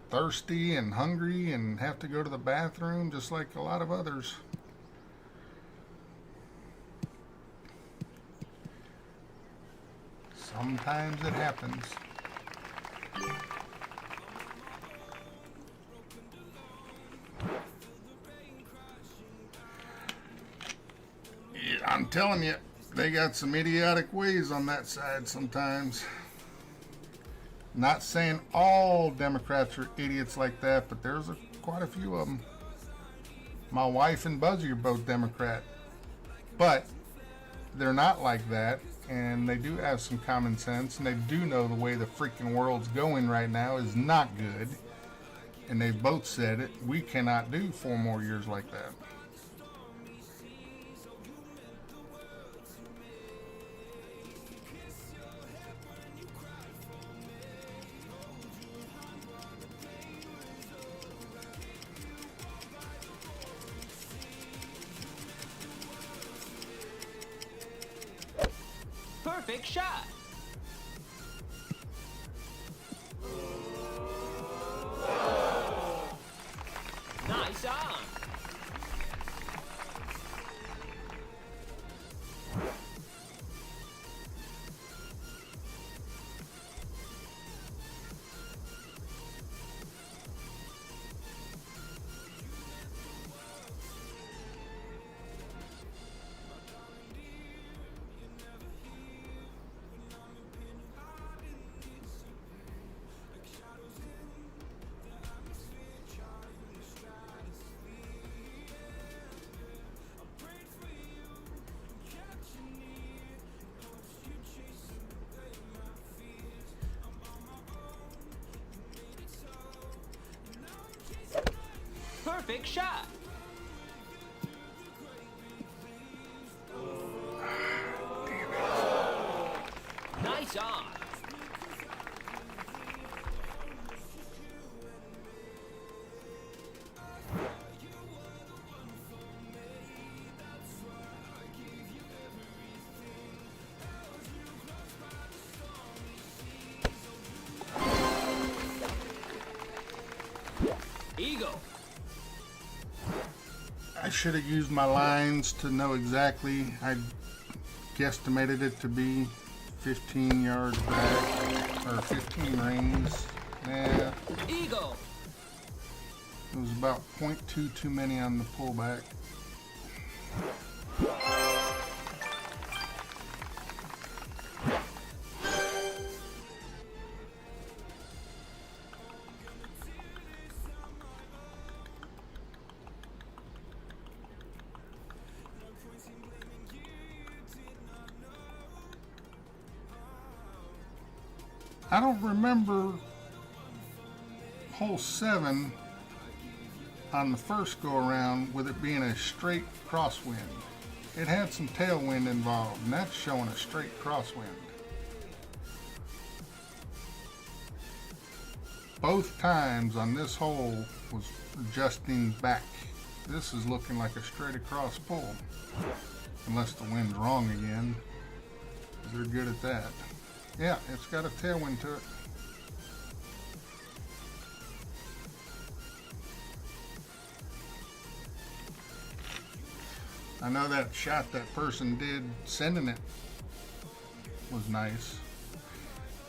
thirsty and hungry and have to go to the bathroom just like a lot of others. Sometimes it happens. Yeah, I'm telling you, they got some idiotic ways on that side sometimes. Not saying all Democrats are idiots like that, but there's quite a few of them. My wife and Buzzy are both Democrat, but they're not like that, and they do have some common sense, and they do know the way the freaking world's going right now is not good, and they've both said it. We cannot do 4 more years like that. Perfect shot. Nice on. Perfect shot. Nice on. Eagle. I should have used my lines to know exactly. I guesstimated it to be 15 yards back, or 15 rings. Yeah, Eagle. it was about 0.2 too many on the pullback. I don't remember hole 7 on the first go around with it being a straight crosswind. It had some tailwind involved, and that's showing a straight crosswind. Both times on this hole was adjusting back. This is looking like a straight across pull, unless the wind's wrong again. They're good at that. Yeah, it's got a tailwind to it. I know that shot that person did sending it was nice.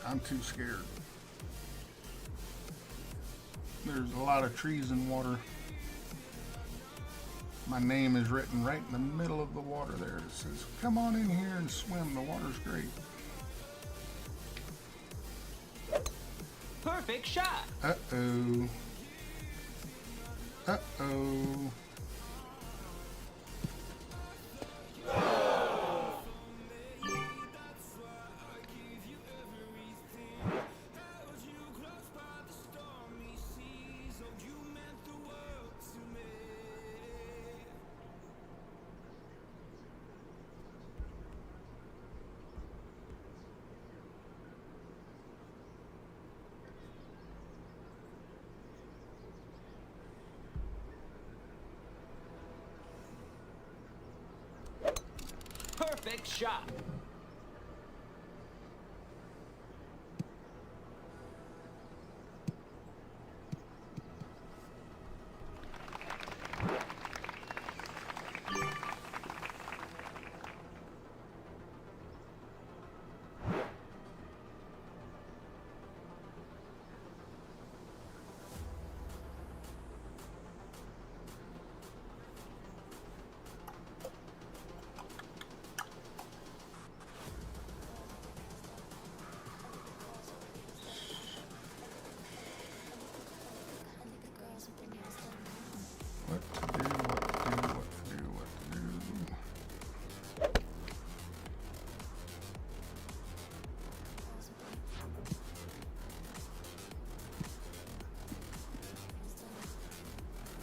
I'm too scared. There's a lot of trees and water. My name is written right in the middle of the water there. It says, come on in here and swim. The water's great. Perfect shot. Uh-oh. Uh-oh. Perfect shot. What to do.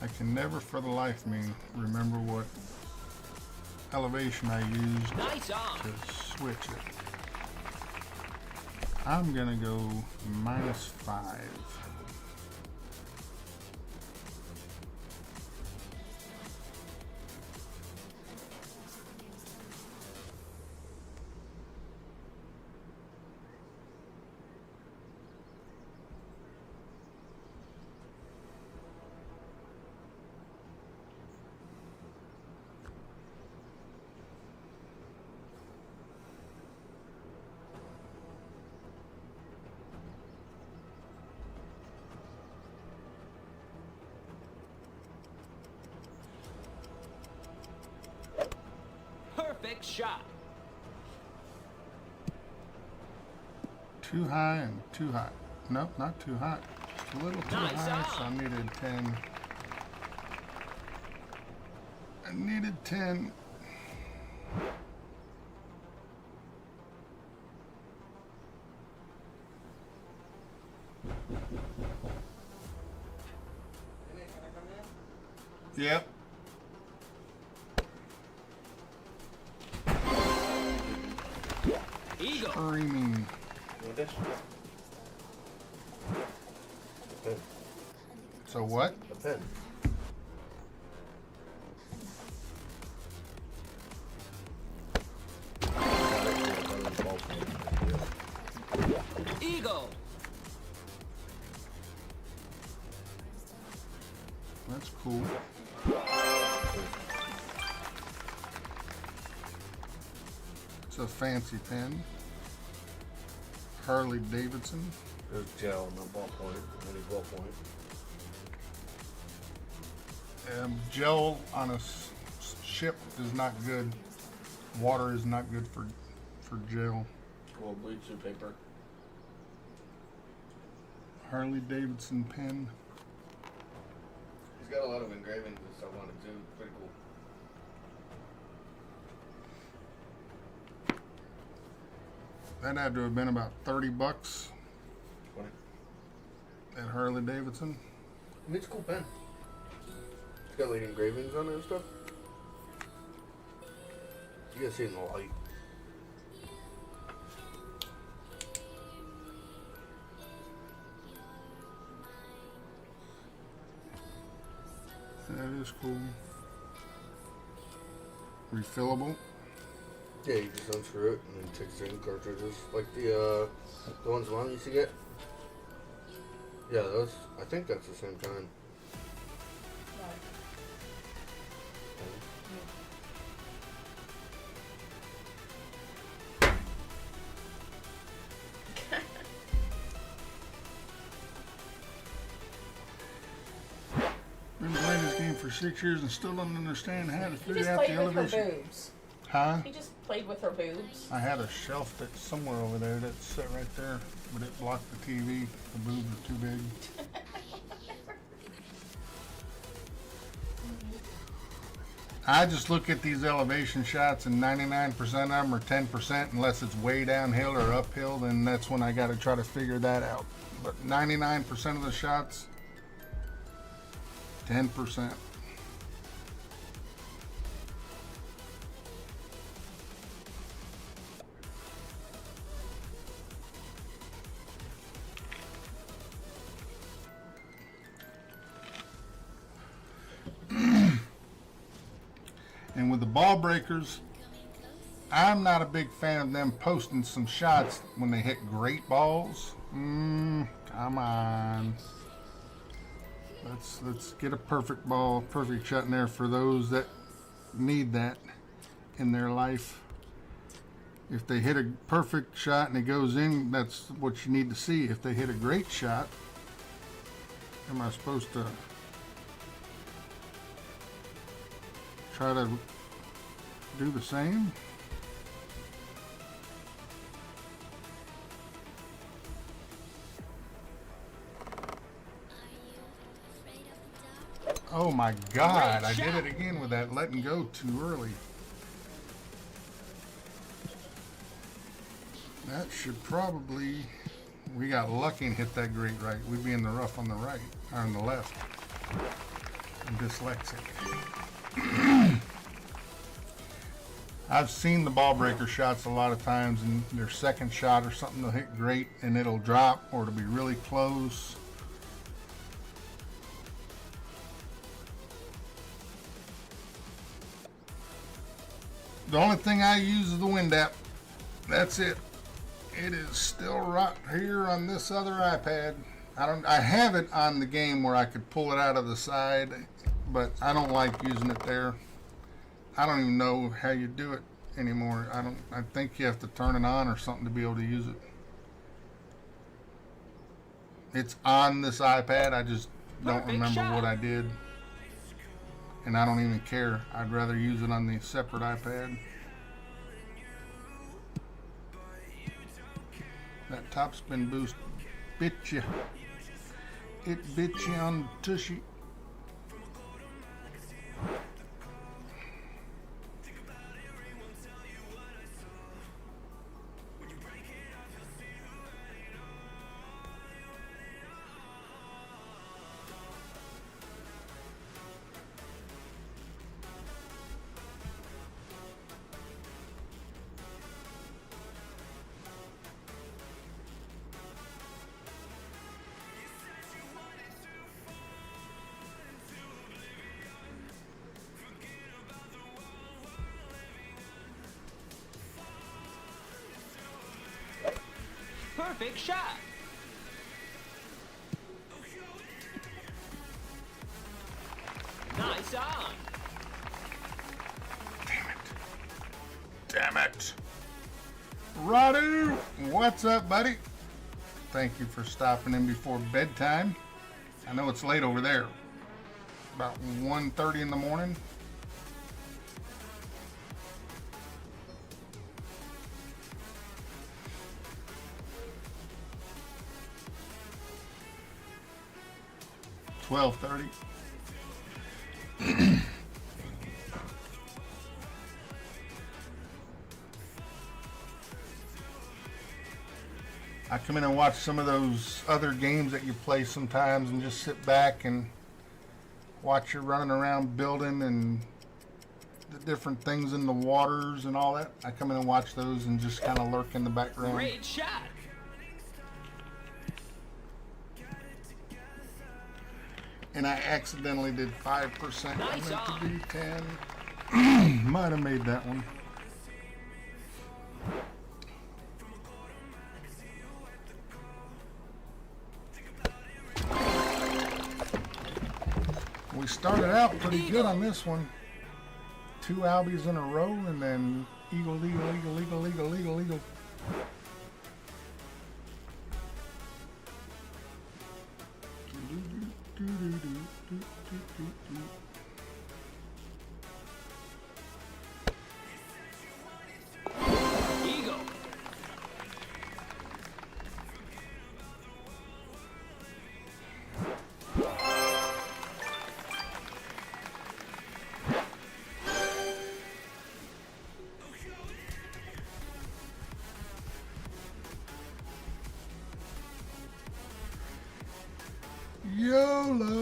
I can never for the life of me remember what elevation I used Nice on. to switch it. I'm gonna go -5. Perfect shot. Too high and too hot. Nope, not too hot. Just a little too Nice high, so I on. needed 10. I needed 10. Yep. Eagle. Screaming. What this? A pen. So what? A pen. Eagle. That's cool. It's a fancy pen. Harley Davidson. There's gel, no ballpoint. Any ballpoint. Gel on a ship is not good. Water is not good for gel. Well, bleach and paper. Harley Davidson pen. He's got a lot of engravings and stuff on it too. Pretty cool. That had to have been about $30 20. at Harley Davidson. I mean, it's a cool pen. It's got like engravings on it and stuff. You gotta see it in the light. That is cool. Refillable. Yeah, you just unscrew it and then take the in cartridges. Like the ones Mom used to get. Yeah, those. I think that's the same kind. Been playing this game for 6 years and still don't understand how to He figure just out the played with her elevation. boobs. Huh? He just played with her boobs. I had a shelf that's somewhere over there that's set right there, but it blocked the TV. The boobs were too big. I just look at these elevation shots and 99% of them are 10% unless it's way downhill or uphill, then that's when I got to try to figure that out. But 99% of the shots, 10%. And with the ball breakers, I'm not a big fan of them posting some shots when they hit great balls. Come on. Let's get a perfect ball, perfect shot in there for those that need that in their life. If they hit a perfect shot and it goes in, that's what you need to see. If they hit a great shot, am I supposed to try to do the same? Oh my God, I did it again with that letting go too early. That should probably, we got lucky and hit that great right. We'd be in the rough on the right, or on the left. I'm dyslexic. I've seen the ball breaker shots a lot of times, and their second shot or something will hit great and it'll drop, or it'll be really close. The only thing I use is the wind app. That's it. It is still right here on this other iPad. I have it on the game where I could pull it out of the side, but I don't like using it there. I don't even know how you do it anymore. I think you have to turn it on or something to be able to use it. It's on this iPad. I just don't remember what I did. And I don't even care. I'd rather use it on the separate iPad. That top spin boost bit you. It bit you on the tushy. Perfect shot. Nice on. Damn it. Radu, what's up, buddy? Thank you for stopping in before bedtime. I know it's late over there. About 1:30 in the morning. $12:30. I come in and watch some of those other games that you play sometimes and just sit back and watch you running around building and the different things in the waters and all that. I come in and watch those and just kind of lurk in the background. Great shot. And I accidentally did 5%. Nice I meant on. to do 10. Might have made that one. We started out pretty good on this one. 2 Albies in a row and then eagle, eagle, eagle, eagle, eagle, eagle, eagle. Eagle. YOLO.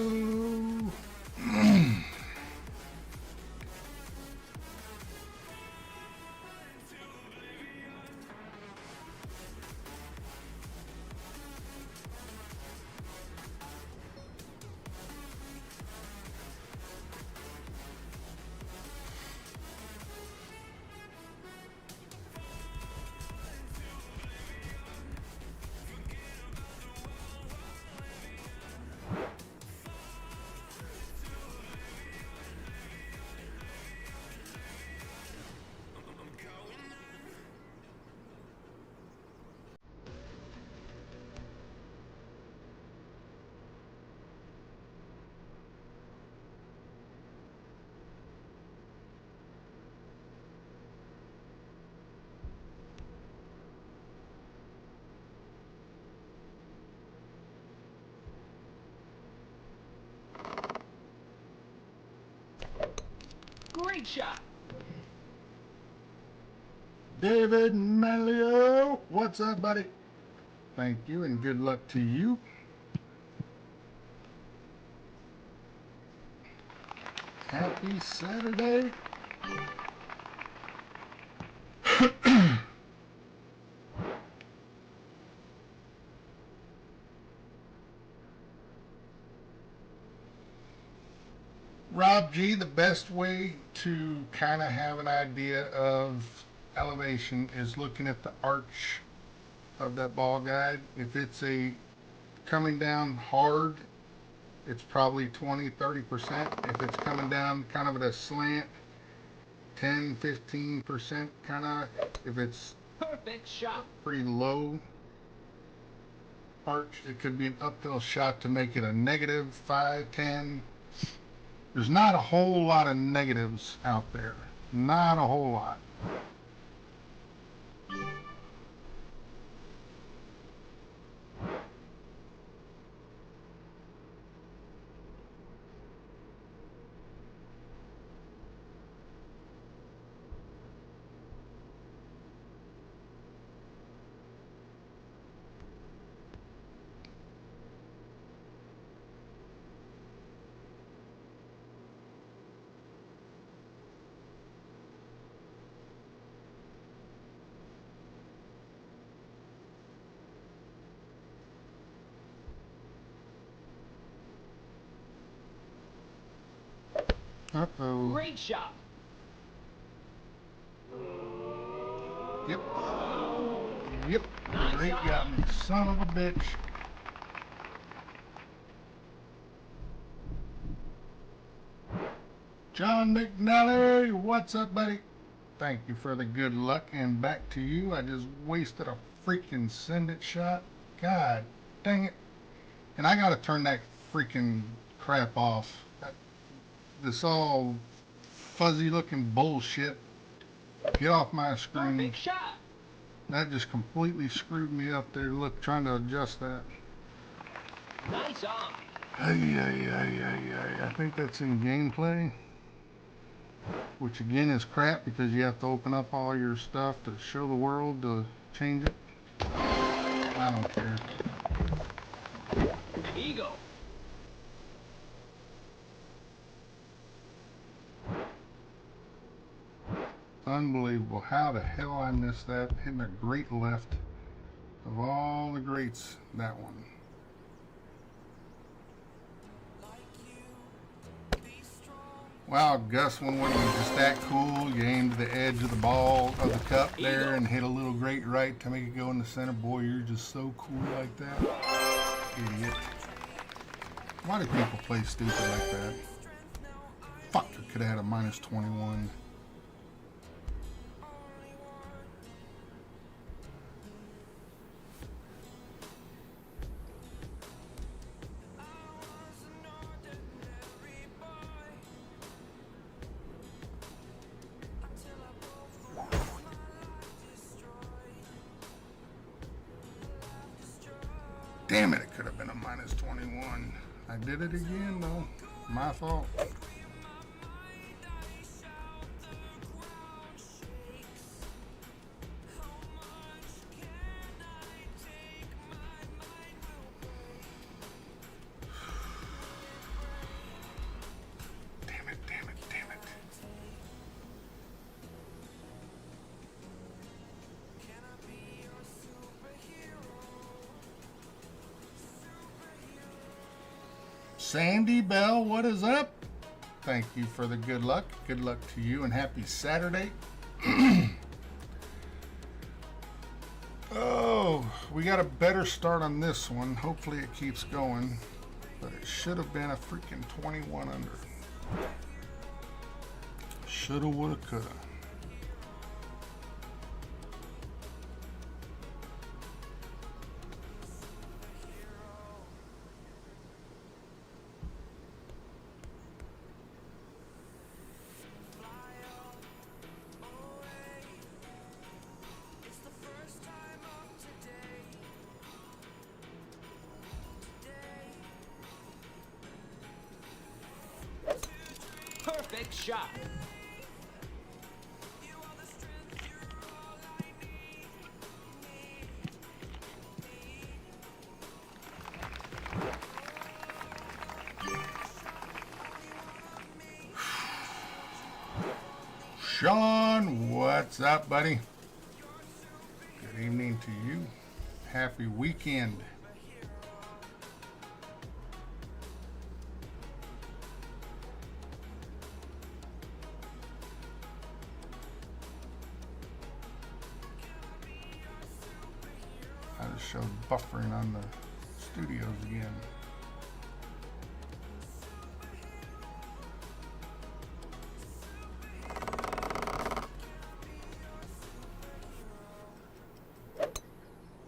Great shot. David Malio, what's up, buddy? Thank you and good luck to you. Happy Saturday. Rob G, the best way to kind of have an idea of elevation is looking at the arch of that ball guide. If it's a coming down hard, it's probably 20-30%. If it's coming down kind of at a slant, 10-15% kind of. If it's Perfect shot. pretty low arch, it could be an uphill shot to make it a -5, 10. There's not a whole lot of negatives out there. Not a whole lot. Uh-oh. Great shot. Yep. Yep, Drake got me, son of a bitch. John McNally, what's up, buddy? Thank you for the good luck, and back to you. I just wasted a freaking send it shot. God dang it. And I gotta turn that freaking crap off. This all fuzzy looking bullshit. Get off my screen. Perfect shot. That just completely screwed me up there. Look, trying to adjust that. Nice on. I think that's in gameplay. Which again is crap because you have to open up all your stuff to show the world to change it. I don't care. Eagle. Unbelievable. How the hell I missed that? Hitting a great left. Of all the greats, that one. Wow, Gus, when was just that cool? You aimed the edge of the ball of the cup there and hit a little great right to make it go in the center. Boy, you're just so cool like that. Idiot. Why do people play stupid like that? Fuck, I could have had a minus 21. Damn it, it could have been a minus 21. I did it again, though. My fault. Damn it, damn it, damn it. Sandy Bell, what is up? Thank you for the good luck. Good luck to you and happy Saturday. Oh, we got a better start on this one. Hopefully it keeps going. But it should have been a freaking 21 under. Shoulda, woulda, coulda. Perfect shot. Sean, what's up, buddy? Good evening to you. Happy weekend. I just showed buffering on the studios again.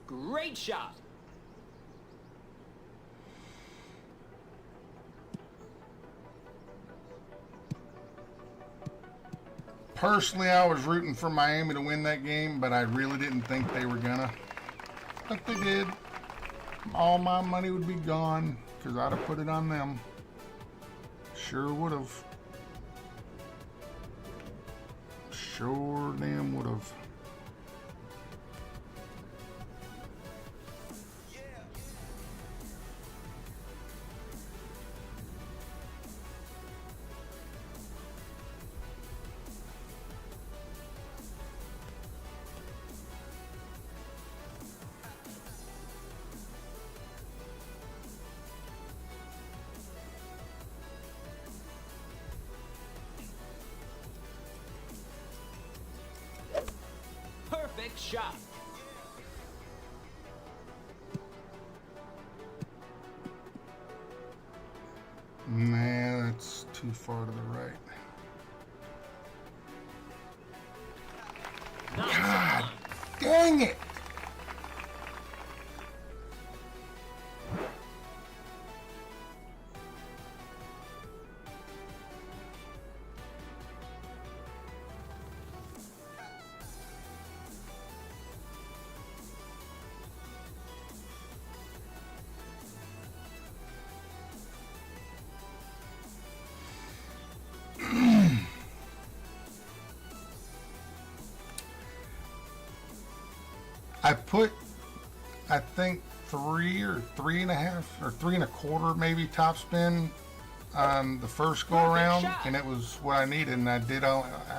Great shot. Personally, I was rooting for Miami to win that game, but I really didn't think they were gonna. But they did. All my money would be gone because I'd have put it on them. Sure would have. Sure damn would have. Perfect shot. Nah, that's too far to the right. God dang it! I put, I think 3 or 3.5 or 3.25 maybe top spin on the first go around, and it was what I needed. And I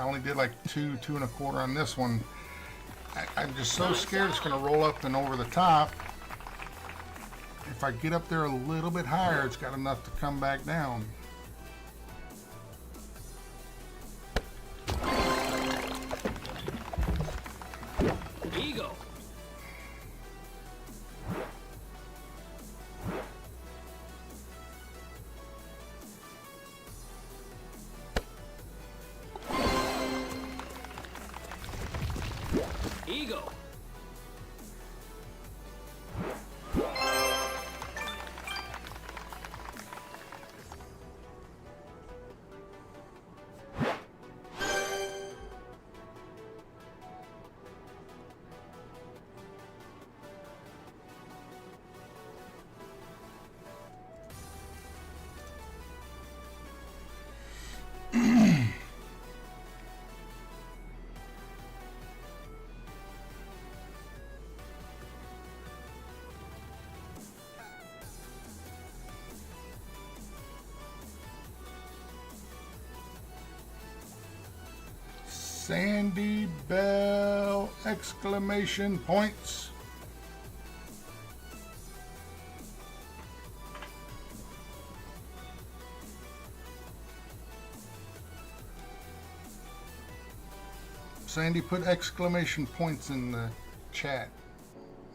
only did like 2.25 on this one. I'm just so scared it's going to roll up and over the top. If I get up there a little bit higher, it's got enough to come back down. Eagle. Eagle. Sandy Bell! Exclamation points. Sandy, put exclamation points in the chat.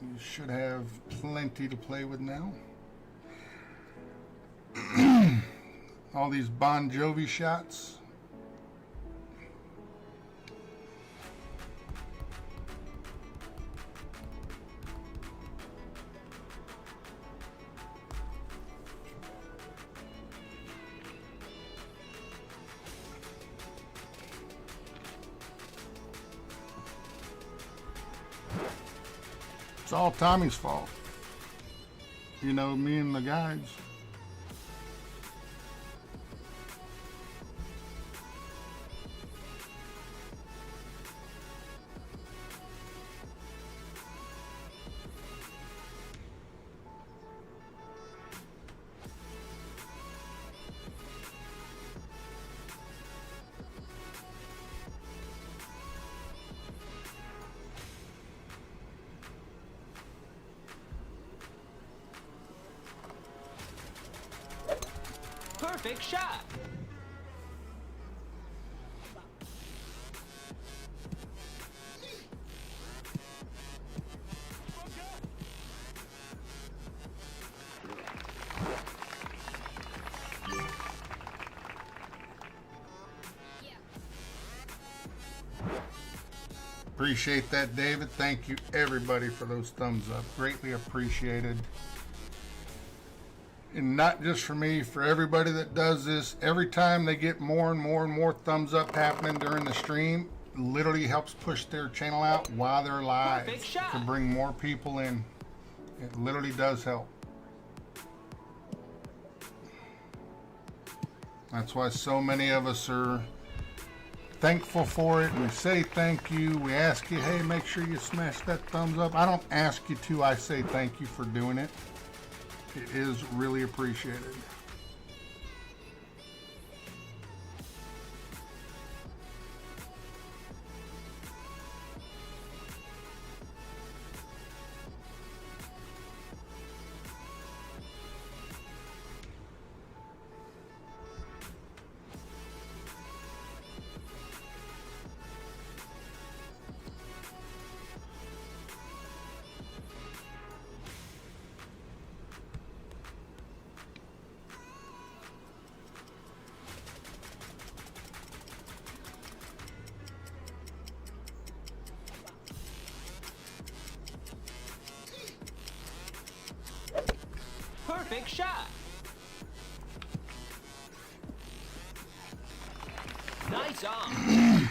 You should have plenty to play with now. All these Bon Jovi shots. It's all Tommy's fault. You know, me and the guys. Perfect shot. Appreciate that, David. Thank you, everybody, for those thumbs up. Greatly appreciated. And not just for me, for everybody that does this. Every time they get more and more and more thumbs up happening during the stream, literally helps push their channel out while they're live to bring more people in. It literally does help. That's why so many of us are thankful for it. We say thank you. We ask you, hey, make sure you smash that thumbs up. I don't ask you to. I say thank you for doing it. It is really appreciated. Perfect shot. Nice on.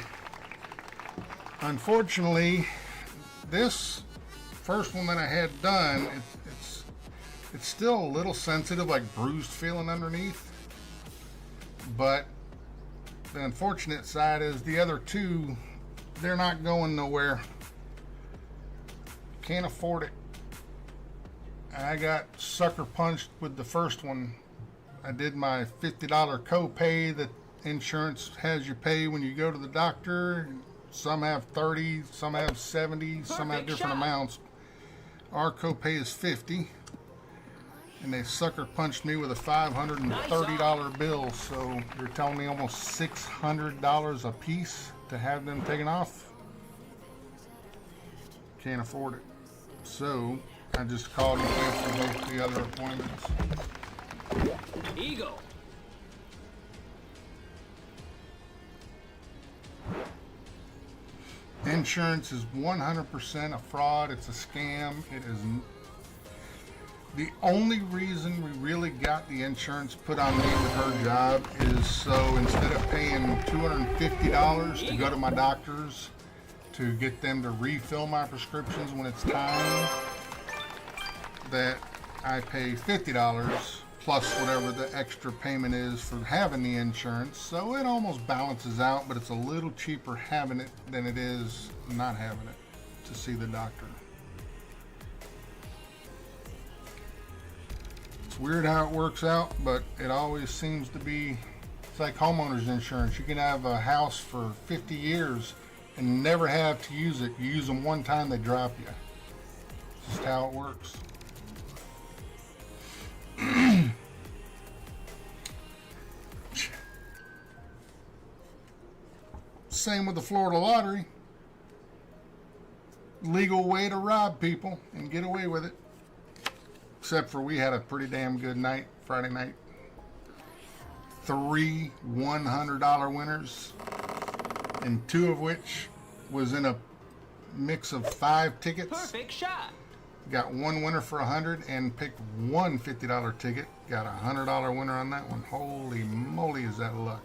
Unfortunately, this first one that I had done, it's still a little sensitive, like bruised feeling underneath. But the unfortunate side is the other two, they're not going nowhere. Can't afford it. I got sucker punched with the first one. I did my $50 copay that insurance has you pay when you go to the doctor. Some have 30, some have 70, some have different amounts. Our copay is 50, and they sucker punched me with a $530 bill. So you're telling me almost $600 a piece to have them taken off? Can't afford it. So I just called and canceled both the other appointments. Eagle. Insurance is 100% a fraud. It's a scam. It is. The only reason we really got the insurance put on me with her job is so instead of paying $250 to go to my doctors to get them to refill my prescriptions when it's time, that I pay $50 plus whatever the extra payment is for having the insurance. So it almost balances out, but it's a little cheaper having it than it is not having it to see the doctor. It's weird how it works out, but it always seems to be, it's like homeowners insurance. You can have a house for 50 years and never have to use it. You use them one time, they drop you. It's just how it works. Same with the Florida lottery. Legal way to rob people and get away with it. Except for we had a pretty damn good night Friday night. 3 $100 winners, and 2 of which was in a mix of 5 tickets. Perfect shot. Got 1 winner for $100 and picked 1 $50 ticket. Got a $100 winner on that one. Holy moly, is that luck.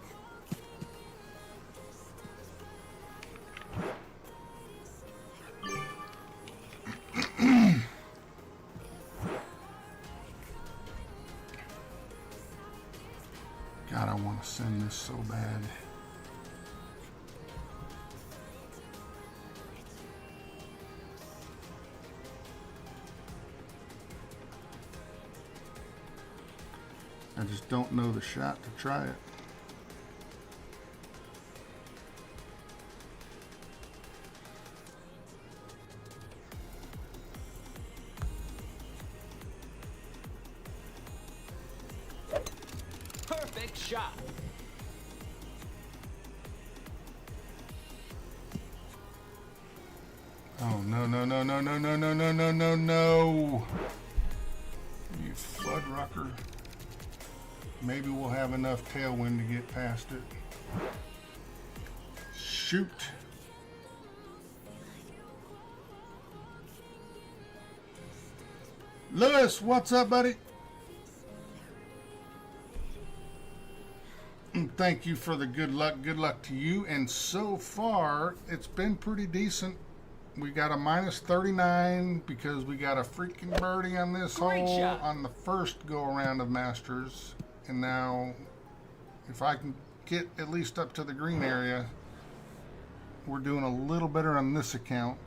God, I want to send this so bad. I just don't know the shot to try it. Perfect shot. Oh, no, no, no, no, no, no, no, no, no, no, no. You fuddrucker. Maybe we'll have enough tailwind to get past it. Shoot. Lewis, what's up, buddy? Thank you for the good luck. Good luck to you. And so far, it's been pretty decent. We got a minus 39 because we got a freaking birdie on this hole on the first go around of Masters. And now, if I can get at least up to the green area, we're doing a little better on this account.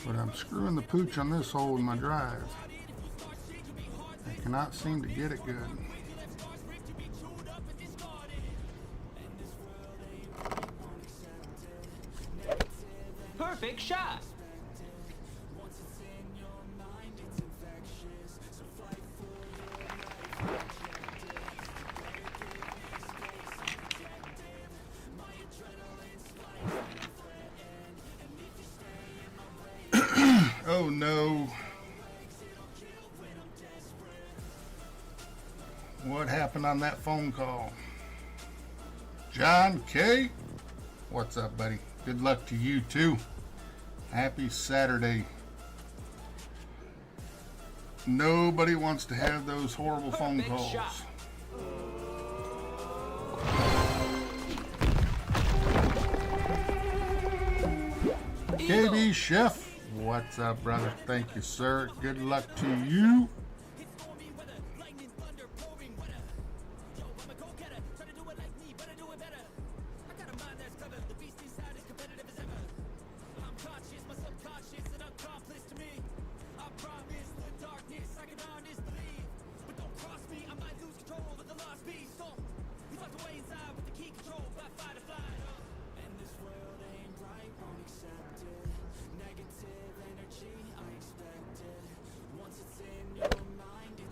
But I'm screwing the pooch on this hole with my drive. I cannot seem to get it good. Perfect shot. know what happened on that phone call. John K, what's up, buddy? Good luck to you too. Happy Saturday. Nobody wants to have those horrible phone Perfect calls. shot. KB Chef, what's up, brother? Thank you, sir. Good luck to you.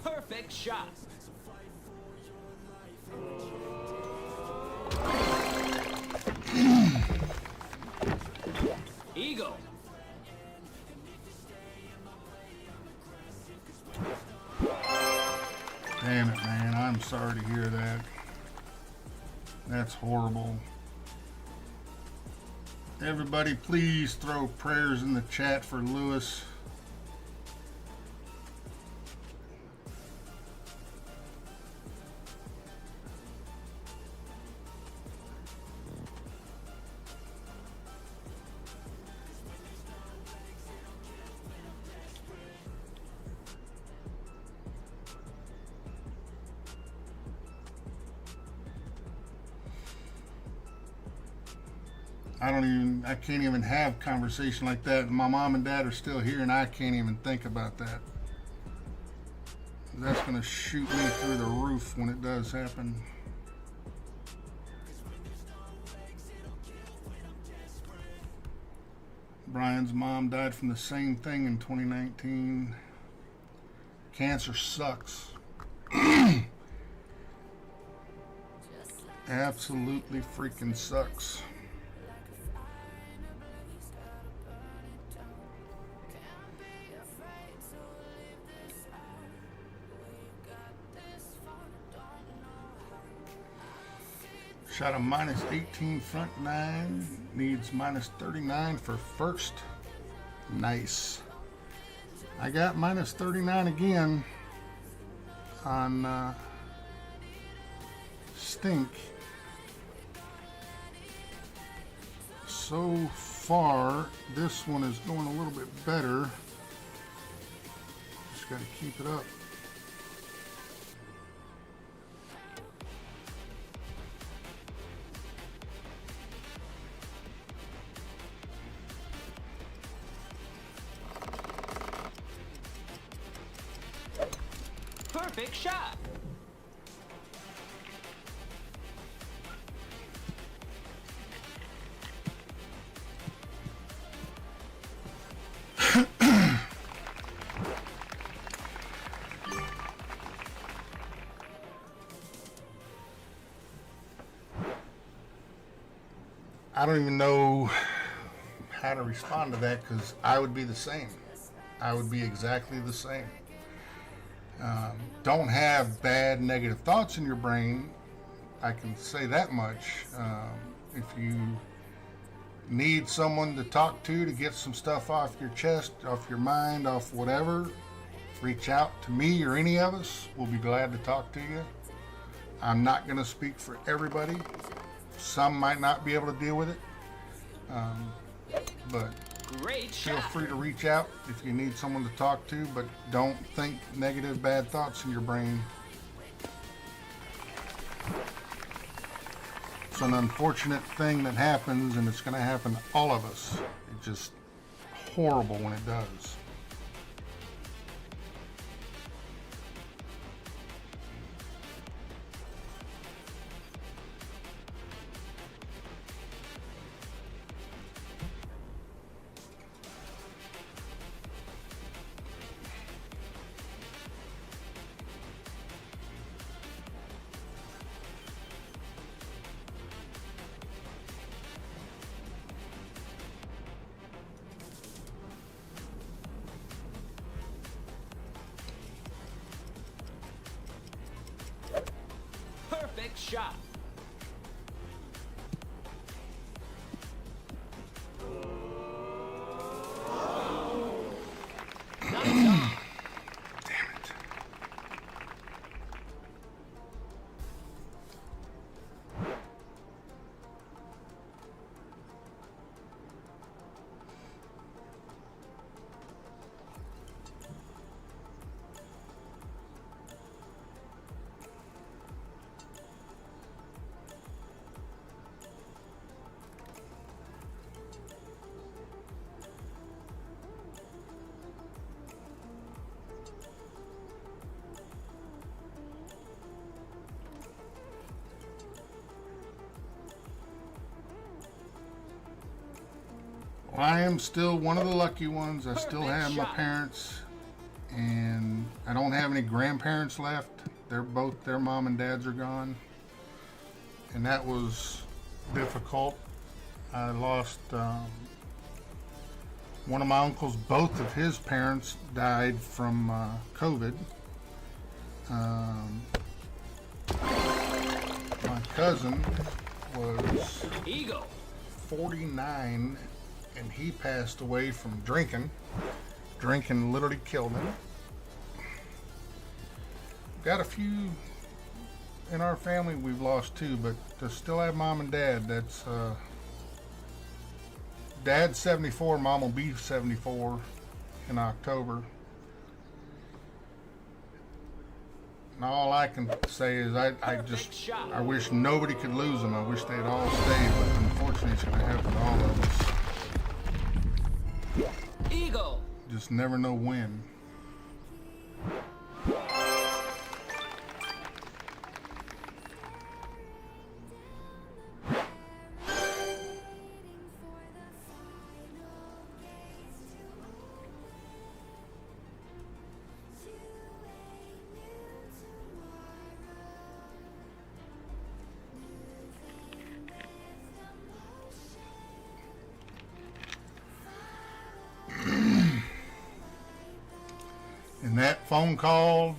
Perfect shot. Eagle. Damn it, man. I'm sorry to hear that. That's horrible. Everybody, please throw prayers in the chat for Lewis. I can't even have conversation like that. My mom and dad are still here and I can't even think about that. That's gonna shoot me through the roof when it does happen. Brian's mom died from the same thing in 2019. Cancer sucks. Absolutely freaking sucks. Shot a minus 18 front 9, needs minus 39 for first. Nice. I got minus 39 again on Stink. So far, this one is going a little bit better. Just got to keep it up. Perfect shot. I don't even know how to respond to that because I would be the same. I would be exactly the same. Don't have bad negative thoughts in your brain. I can say that much. If you need someone to talk to get some stuff off your chest, off your mind, off whatever, reach out to me or any of us. We'll be glad to talk to you. I'm not going to speak for everybody. Some might not be able to deal with it. But Great feel shot. free to reach out if you need someone to talk to, but don't think negative, bad thoughts in your brain. It's an unfortunate thing that happens, and it's going to happen to all of us. It's just horrible when it does. shot. Nice on. Damn it. Well, I am still one of the lucky ones. I still Perfect have my shot. parents, and I don't have any grandparents left. They're both, their mom and dads are gone, and that was difficult. I lost one of my uncles. Both of his parents died from COVID. My cousin was Eagle. 49, and he passed away from drinking. Drinking literally killed him. Got a few in our family we've lost too, but to still have mom and dad, that's dad's 74, mom will be 74 in October. And all I can say is I Perfect shot. wish nobody could lose them. I wish they'd all stay, but unfortunately it's going to happen to all of us. Eagle. Just never know when. And that phone call,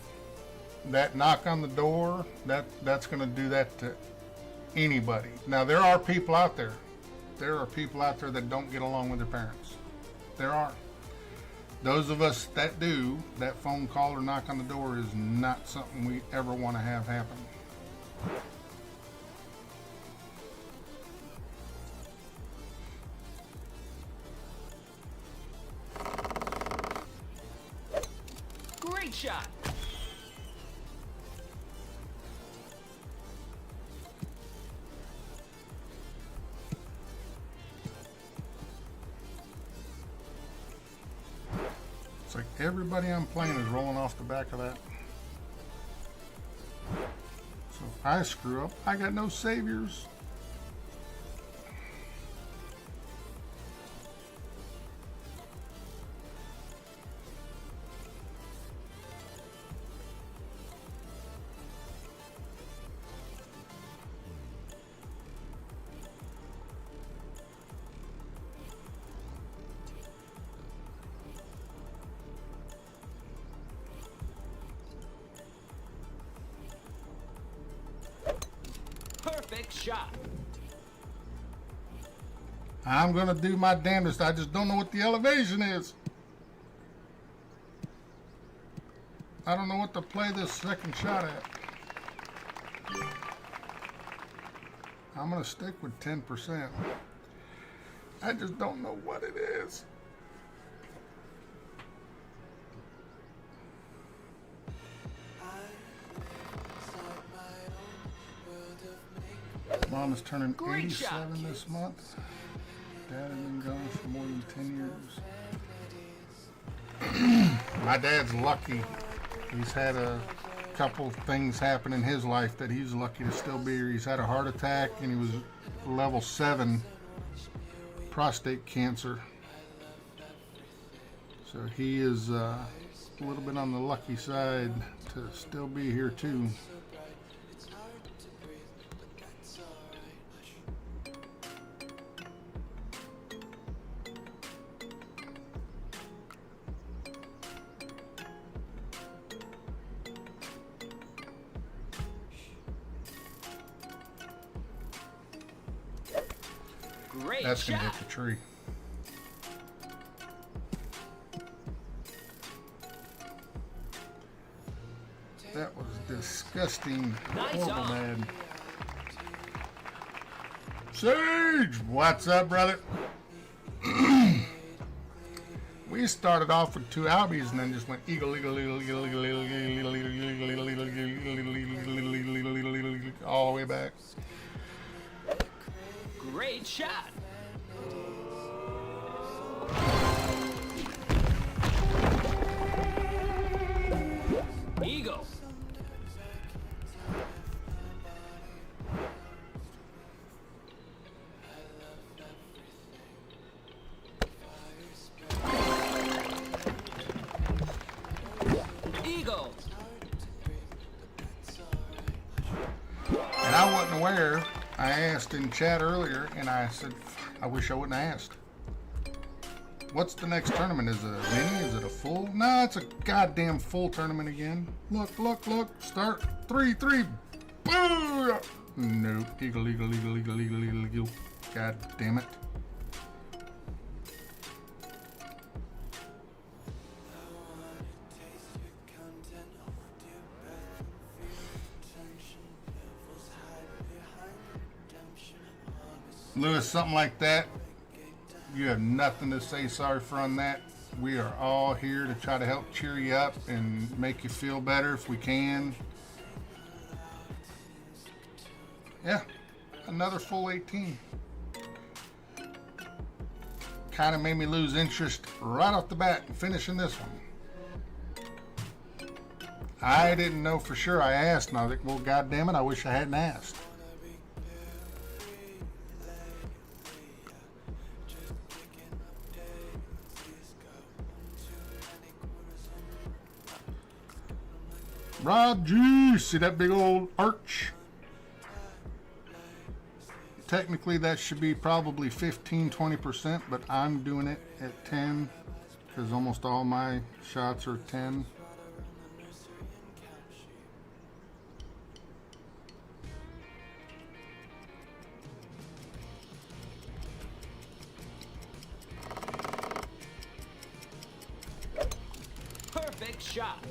that knock on the door, that's going to do that to anybody. Now, there are people out there. There are people out there that don't get along with their parents. There are. Those of us that do, that phone call or knock on the door is not something we ever want to have happen. Great shot. It's like everybody I'm playing is rolling off the back of that. So if I screw up, I got no saviors. Perfect shot. I'm gonna do my damnedest. I just don't know what the elevation is. I don't know what to play this second shot at. I'm gonna stick with 10%. I just don't know what it is. Mom is turning Great 87 shot. this month. Dad has been gone for more than 10 years. My dad's lucky. He's had a couple things happen in his life that he's lucky to still be here. He's had a heart attack and he was level 7 prostate cancer. So he is a little bit on the lucky side to still be here too. Great That's gonna shot. hit the tree. That was disgusting. Nice Horrible on. bad. Sage, what's up, brother? We started off with 2 Albies and then just went eagle, eagle, eagle, eagle, eagle, eagle, eagle, eagle, eagle, eagle, all the way back. Great shot. Eagle. Eagle. And I wasn't aware. I asked in chat earlier, and I said, I wish I wouldn't have asked. What's the next tournament? Is it a mini? Is it a full? No, it's a goddamn full tournament again. Look, look, look. Start. 3, 3. Boo! Nope. Eagle, eagle, eagle, eagle, eagle, eagle, eagle. God damn it. Lewis, something like that, you have nothing to say sorry for on that. We are all here to try to help cheer you up and make you feel better if we can. Yeah, another full 18. Kind of made me lose interest right off the bat in finishing this one. I didn't know for sure. I asked, and I was like, well, goddamn it, I wish I hadn't asked. Rod G, see that big old arch? Technically that should be probably 15-20%, but I'm doing it at 10 because almost all my shots are 10. Perfect shot.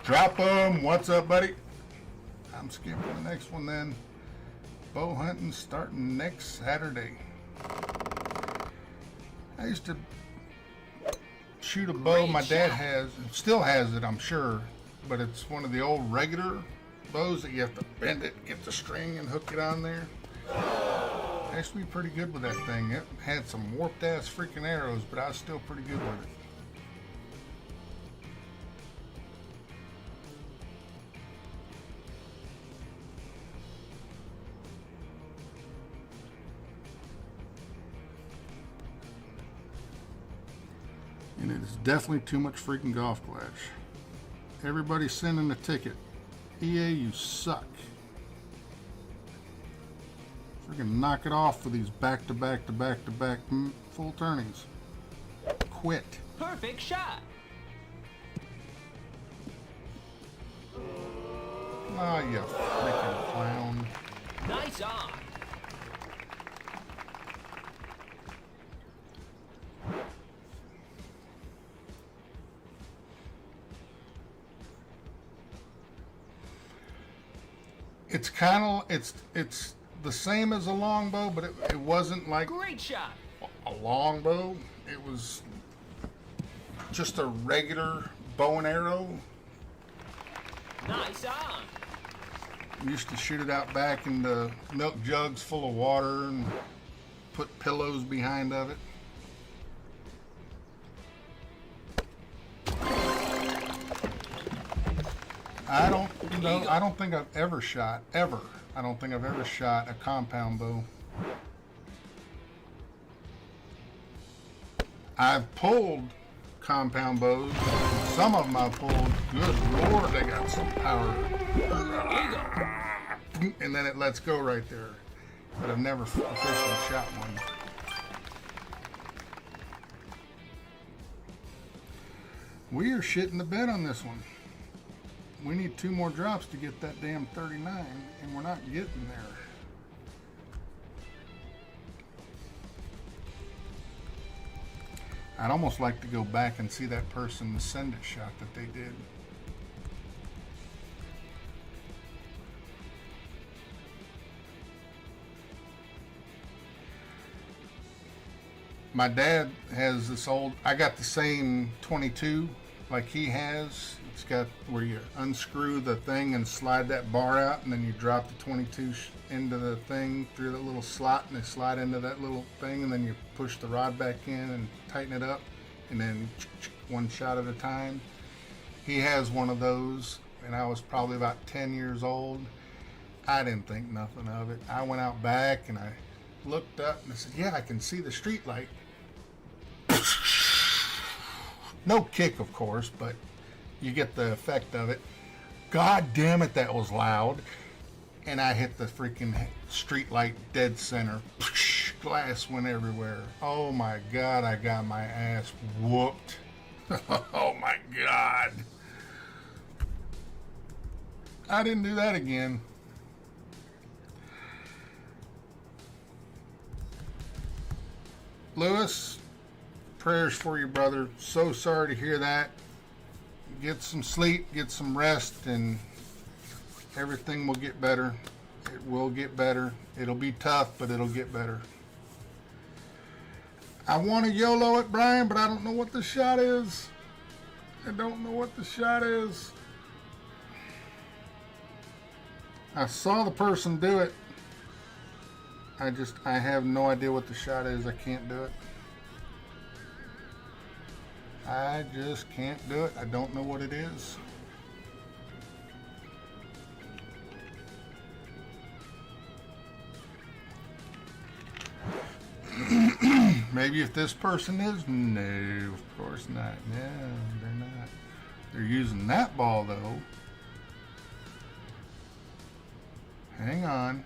Drop 'em. What's up, buddy? I'm skipping the next one then. Bow hunting starting next Saturday. I used to shoot a bow Great my dad shot. has, still has it, I'm sure, but it's one of the old regular bows that you have to bend it, get the string, and hook it on there. I used to be pretty good with that thing. It had some warped ass freaking arrows, but I was still pretty good with it. And it is definitely too much freaking golf clash. Everybody's sending a ticket. EA, you suck. Freaking knock it off for these back-to-back-to-back-to-back full tourneys. Quit. Perfect shot. Oh, you freaking clown. Nice on. It's kind of, it's the same as a longbow, but it wasn't like Great shot. a longbow. It was just a regular bow and arrow. Nice on. Used to shoot it out back in the milk jugs full of water and put pillows behind of it. I don't think I've ever shot, I don't think I've ever shot a compound bow. I've pulled compound bows. Some of them I've pulled. Good Lord, they got some power. And then it lets go right there. But I've never officially shot one. We are shitting the bed on this one. We need 2 more drops to get that damn 39, and we're not getting there. I'd almost like to go back and see that person, the send it shot that they did. My dad has this old, I got the same 22 like he has. It's got where you unscrew the thing and slide that bar out, and then you drop the 22 into the thing through the little slot, and they slide into that little thing, and then you push the rod back in and tighten it up, and then one shot at a time. He has one of those, and I was probably about 10 years old. I didn't think nothing of it. I went out back and I looked up and I said, yeah, I can see the street light. No kick, of course, but you get the effect of it. God damn it, that was loud. And I hit the freaking street light dead center. Glass went everywhere. Oh my God, I got my ass whooped. Oh my God. I didn't do that again. Lewis, prayers for you, brother. So sorry to hear that. Get some sleep, get some rest, and everything will get better. It will get better. It'll be tough, but it'll get better. I want to YOLO it, Brian, but I don't know what the shot is. I don't know what the shot is. I saw the person do it. I have no idea what the shot is. I can't do it. I just can't do it. I don't know what it is. Maybe if this person is? No, of course not. No, they're not. They're using that ball though. Hang on.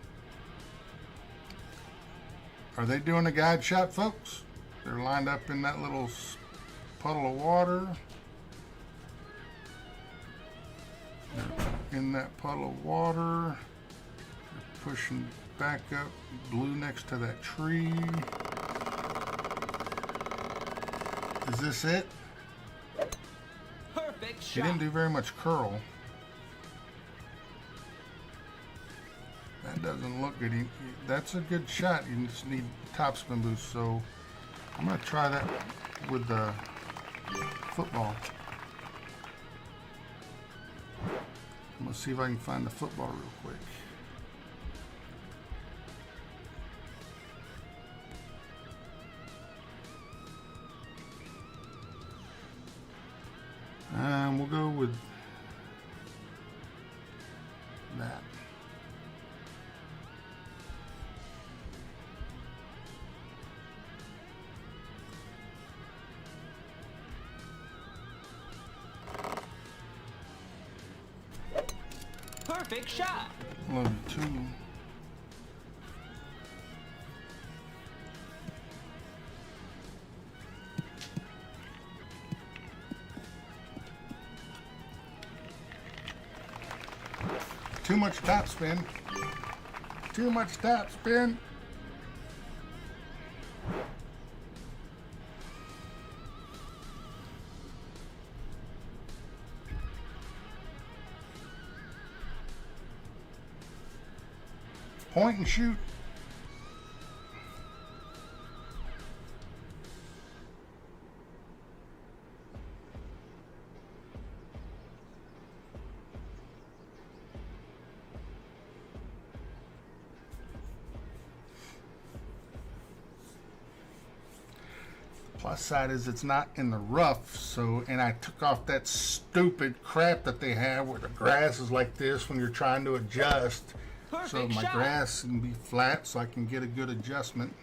Are they doing a guide shot, folks? They're lined up in that little puddle of water. They're in that puddle of water. They're pushing back up, blue next to that tree. Is this it? Perfect She shot. didn't do very much curl. That doesn't look good. That's a good shot. You just need topspin boost. So I'm going to try that with the football. I'm going to see if I can find the football real quick. We'll go with that. Perfect shot. Love you too. Too much topspin. Too much topspin. Point and shoot. Plus side is it's not in the rough, so, and I took off that stupid crap that they have where the grass is like this when you're trying to adjust. Perfect So my shot. grass can be flat so I can get a good adjustment.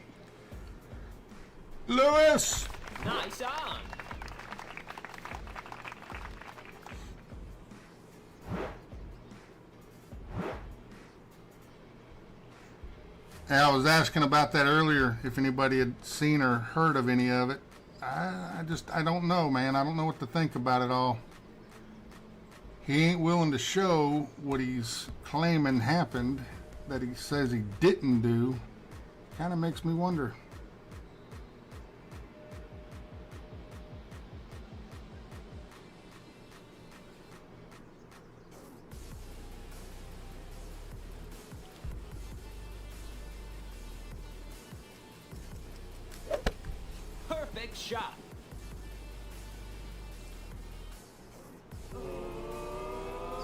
Lewis! Nice on. I was asking about that earlier, if anybody had seen or heard of any of it. I don't know, man. I don't know what to think about it all. He ain't willing to show what he's claiming happened, that he says he didn't do. Kind of makes me wonder. Perfect shot.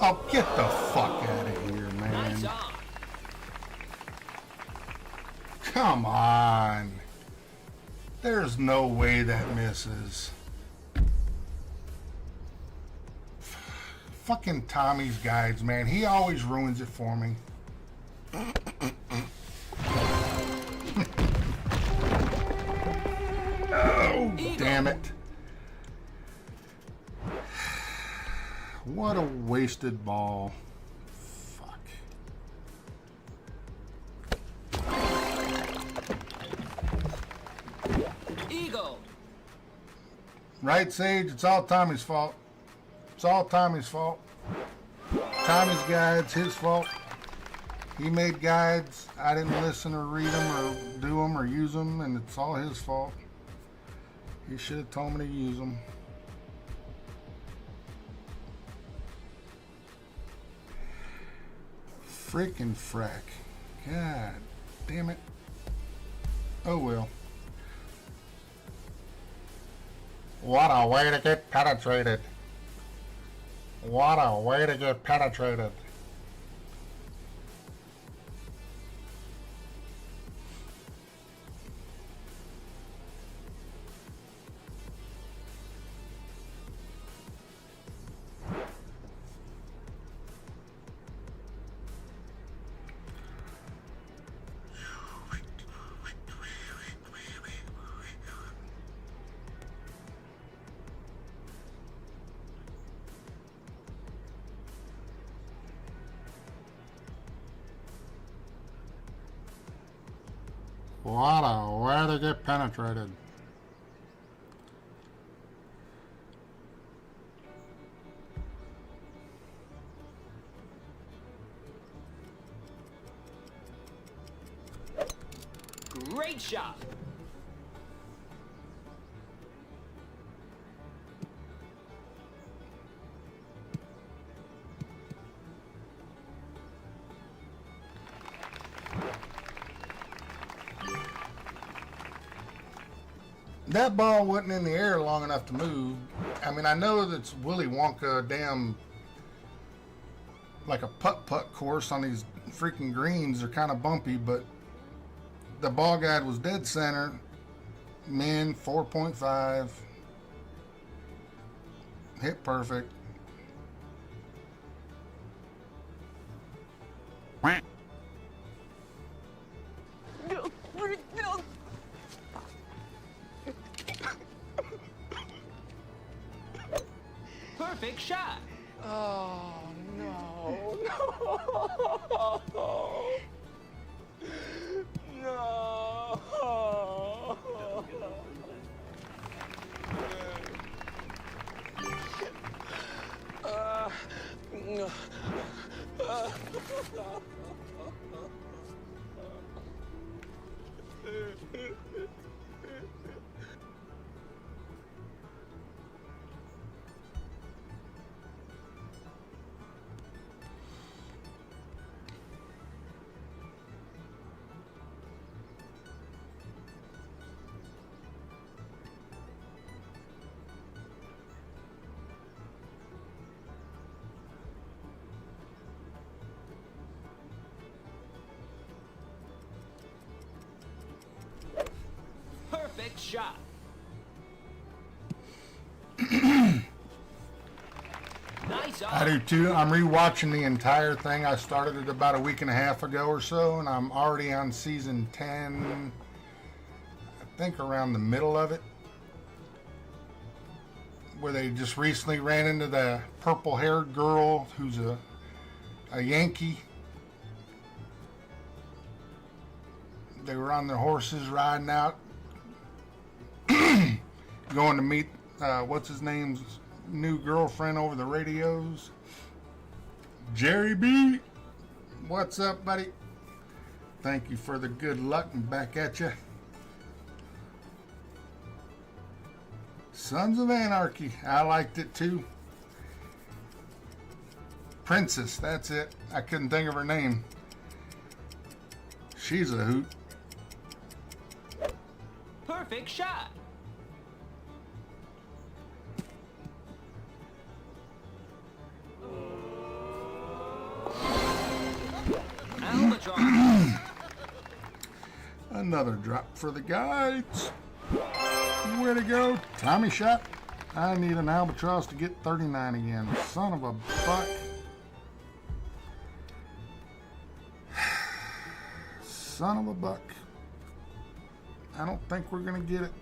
Oh, get the fuck out of here, man. Nice on. Come on. There's no way that misses. Fucking Tommy's guides, man. He always ruins it for me. Oh, damn it. What a wasted ball. Fuck. Eagle. Right, Sage? It's all Tommy's fault. It's all Tommy's fault. Tommy's guides, his fault. He made guides. I didn't listen or read them or do them or use them, and it's all his fault. He should have told me to use them. Freaking frack. God damn it. Oh well. What a way to get penetrated. What a way to get penetrated. What a way to get penetrated. Great shot. That ball wasn't in the air long enough to move. I mean, I know that's Willy Wonka damn, like a putt-putt course on these freaking greens. They're kind of bumpy, but the ball guide was dead center. Min 4.5. Hit perfect. Perfect shot. Oh, no. No. Perfect shot. Nice on. I do too. I'm rewatching the entire thing. I started it about a week and a half ago or so, and I'm already on season 10. I think around the middle of it, where they just recently ran into the purple-haired girl who's a Yankee. They were on their horses riding out. going to meet what's his name's new girlfriend over the radios. Jerry B, what's up, buddy? Thank you for the good luck and back at you. Sons of Anarchy, I liked it too. Princess, that's it. I couldn't think of her name. She's a hoot. Perfect shot. Albatross. Another drop for the guides. Way to go. Tommy shot. I need an albatross to get 39 again. Son of a buck. Son of a buck. I don't think we're going to get it.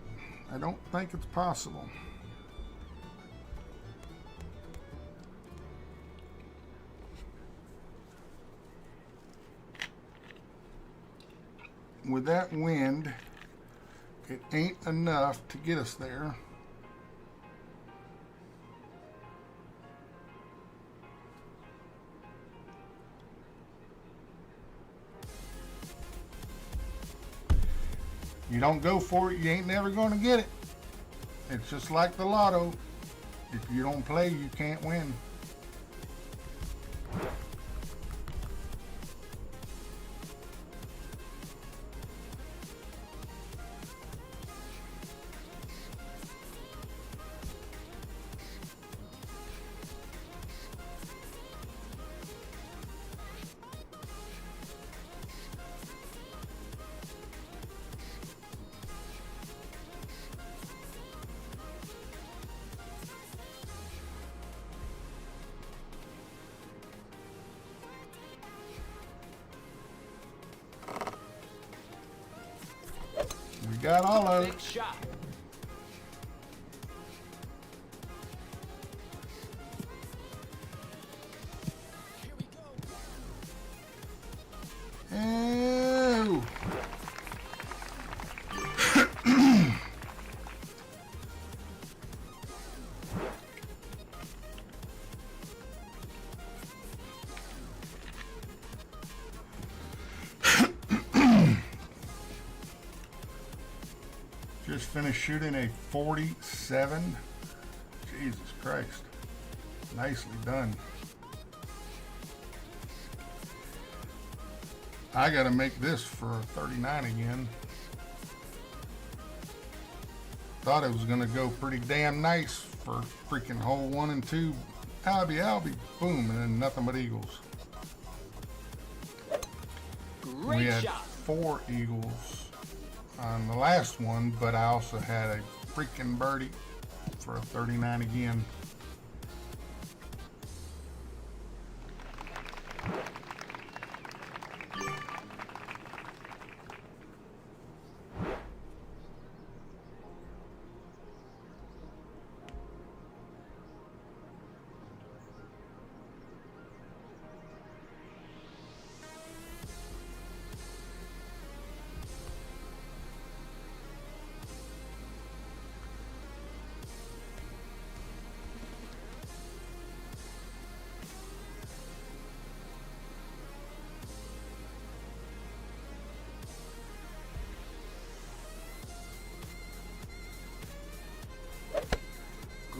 I don't think it's possible. With that wind, it ain't enough to get us there. You don't go for it, you ain't never going to get it. It's just like the lotto. If you don't play, you can't win. We got all of it. Perfect shot. Ew. Just finished shooting a 47. Jesus Christ. Nicely done. I gotta make this for 39 again. Thought it was gonna go pretty damn nice for freaking hole 1 and 2. Albie, boom, and then nothing but eagles. Great We had shot. 4 eagles on the last one, but I also had a freaking birdie for a 39 again.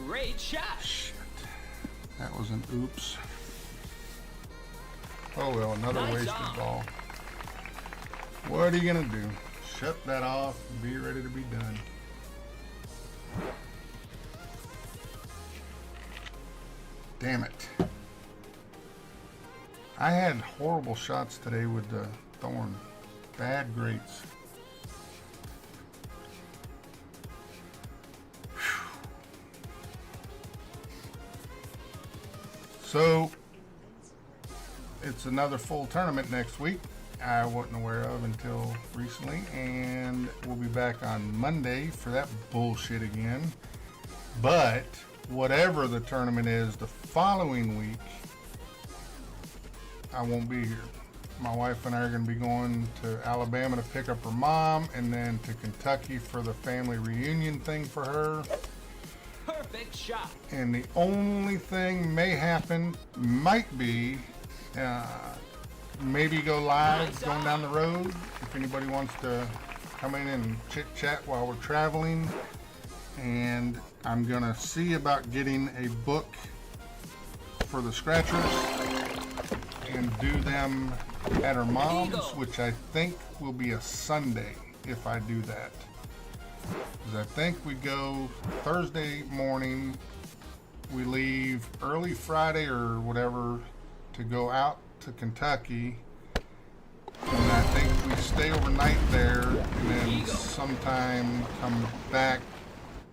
Great shot. Shit. That was an oops. Oh well, another Nice wasted on. ball. What are you gonna do? Shut that off and be ready to be done. Damn it. I had horrible shots today with the thorn. Bad grates. So, it's another full tournament next week. I wasn't aware of until recently, and we'll be back on Monday for that bullshit again. But, whatever the tournament is the following week, I won't be here. My wife and I are going to be going to Alabama to pick up her mom, and then to Kentucky for the family reunion thing for her. Perfect shot. And the only thing may happen might be maybe go live going down the road if anybody wants to come in and chit chat while we're traveling. And I'm gonna see about getting a book for the scratchers and do them at her mom's, which I think will be a Sunday if I do that. Because I think we go Thursday morning, we leave early Friday or whatever to go out to Kentucky, and I think we stay overnight there and then sometime come back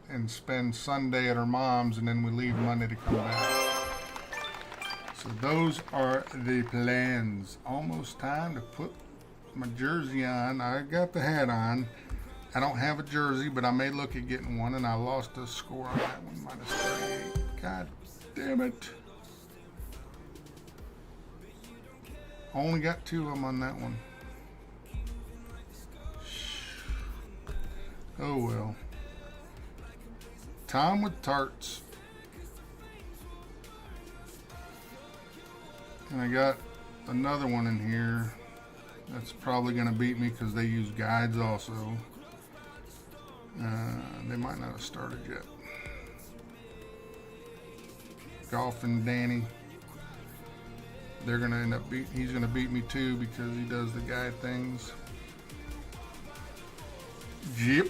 and spend Sunday at her mom's, and then we leave Monday to come back. So those are the plans. Almost time to put my jersey on. I got the hat on. I don't have a jersey, but I may look at getting one, and I lost a score on that one, -38. God damn it. Only got 2 of them on that one. Oh well. Tom with tarts. And I got another one in here that's probably going to beat me because they use guides also. They might not have started yet. Golf and Danny. They're going to end up he's going to beat me too because he does the guide things. Yep.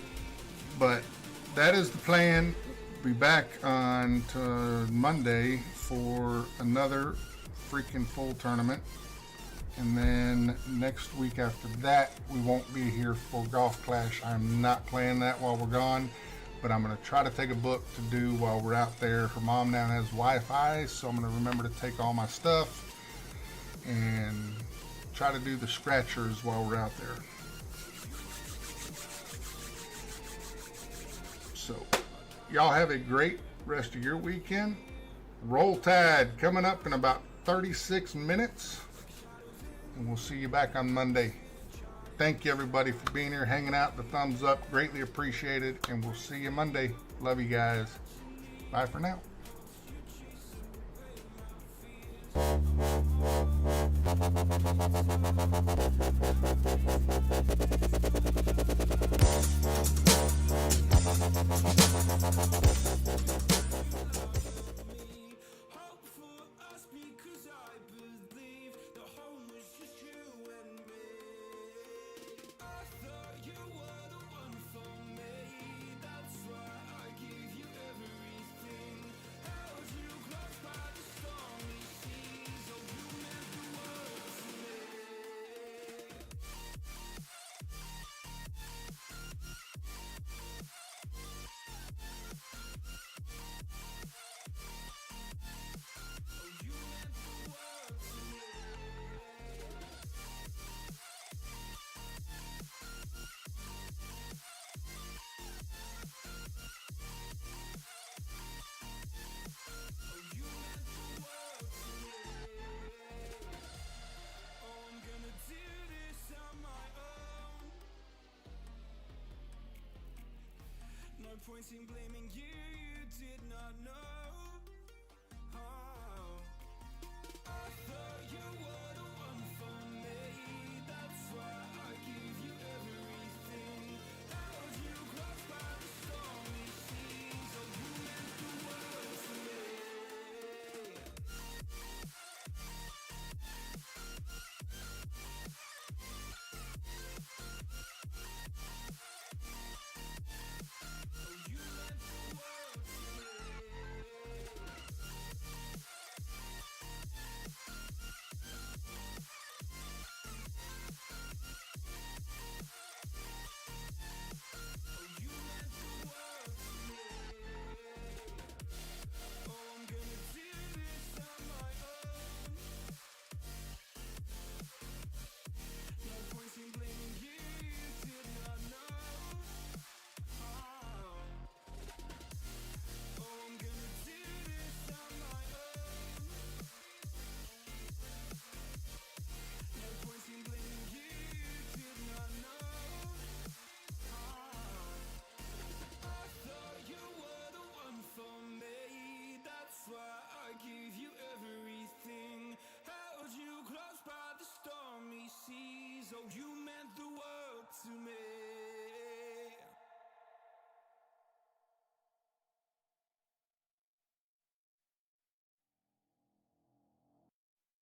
But that is the plan. Be back on Monday for another freaking full tournament, and then next week after that we won't be here for Golf Clash. I'm not playing that while we're gone, but I'm going to try to take a book to do while we're out there. Her mom now has Wi-Fi, so I'm going to remember to take all my stuff and try to do the scratchers while we're out there. So y'all have a great rest of your weekend. Roll Tide coming up in about 36 minutes, and we'll see you back on Monday. Thank you everybody for being here, hanging out, the thumbs up, greatly appreciated, and we'll see you Monday. Love you guys. Bye for now. Points in blaming you, you did not know.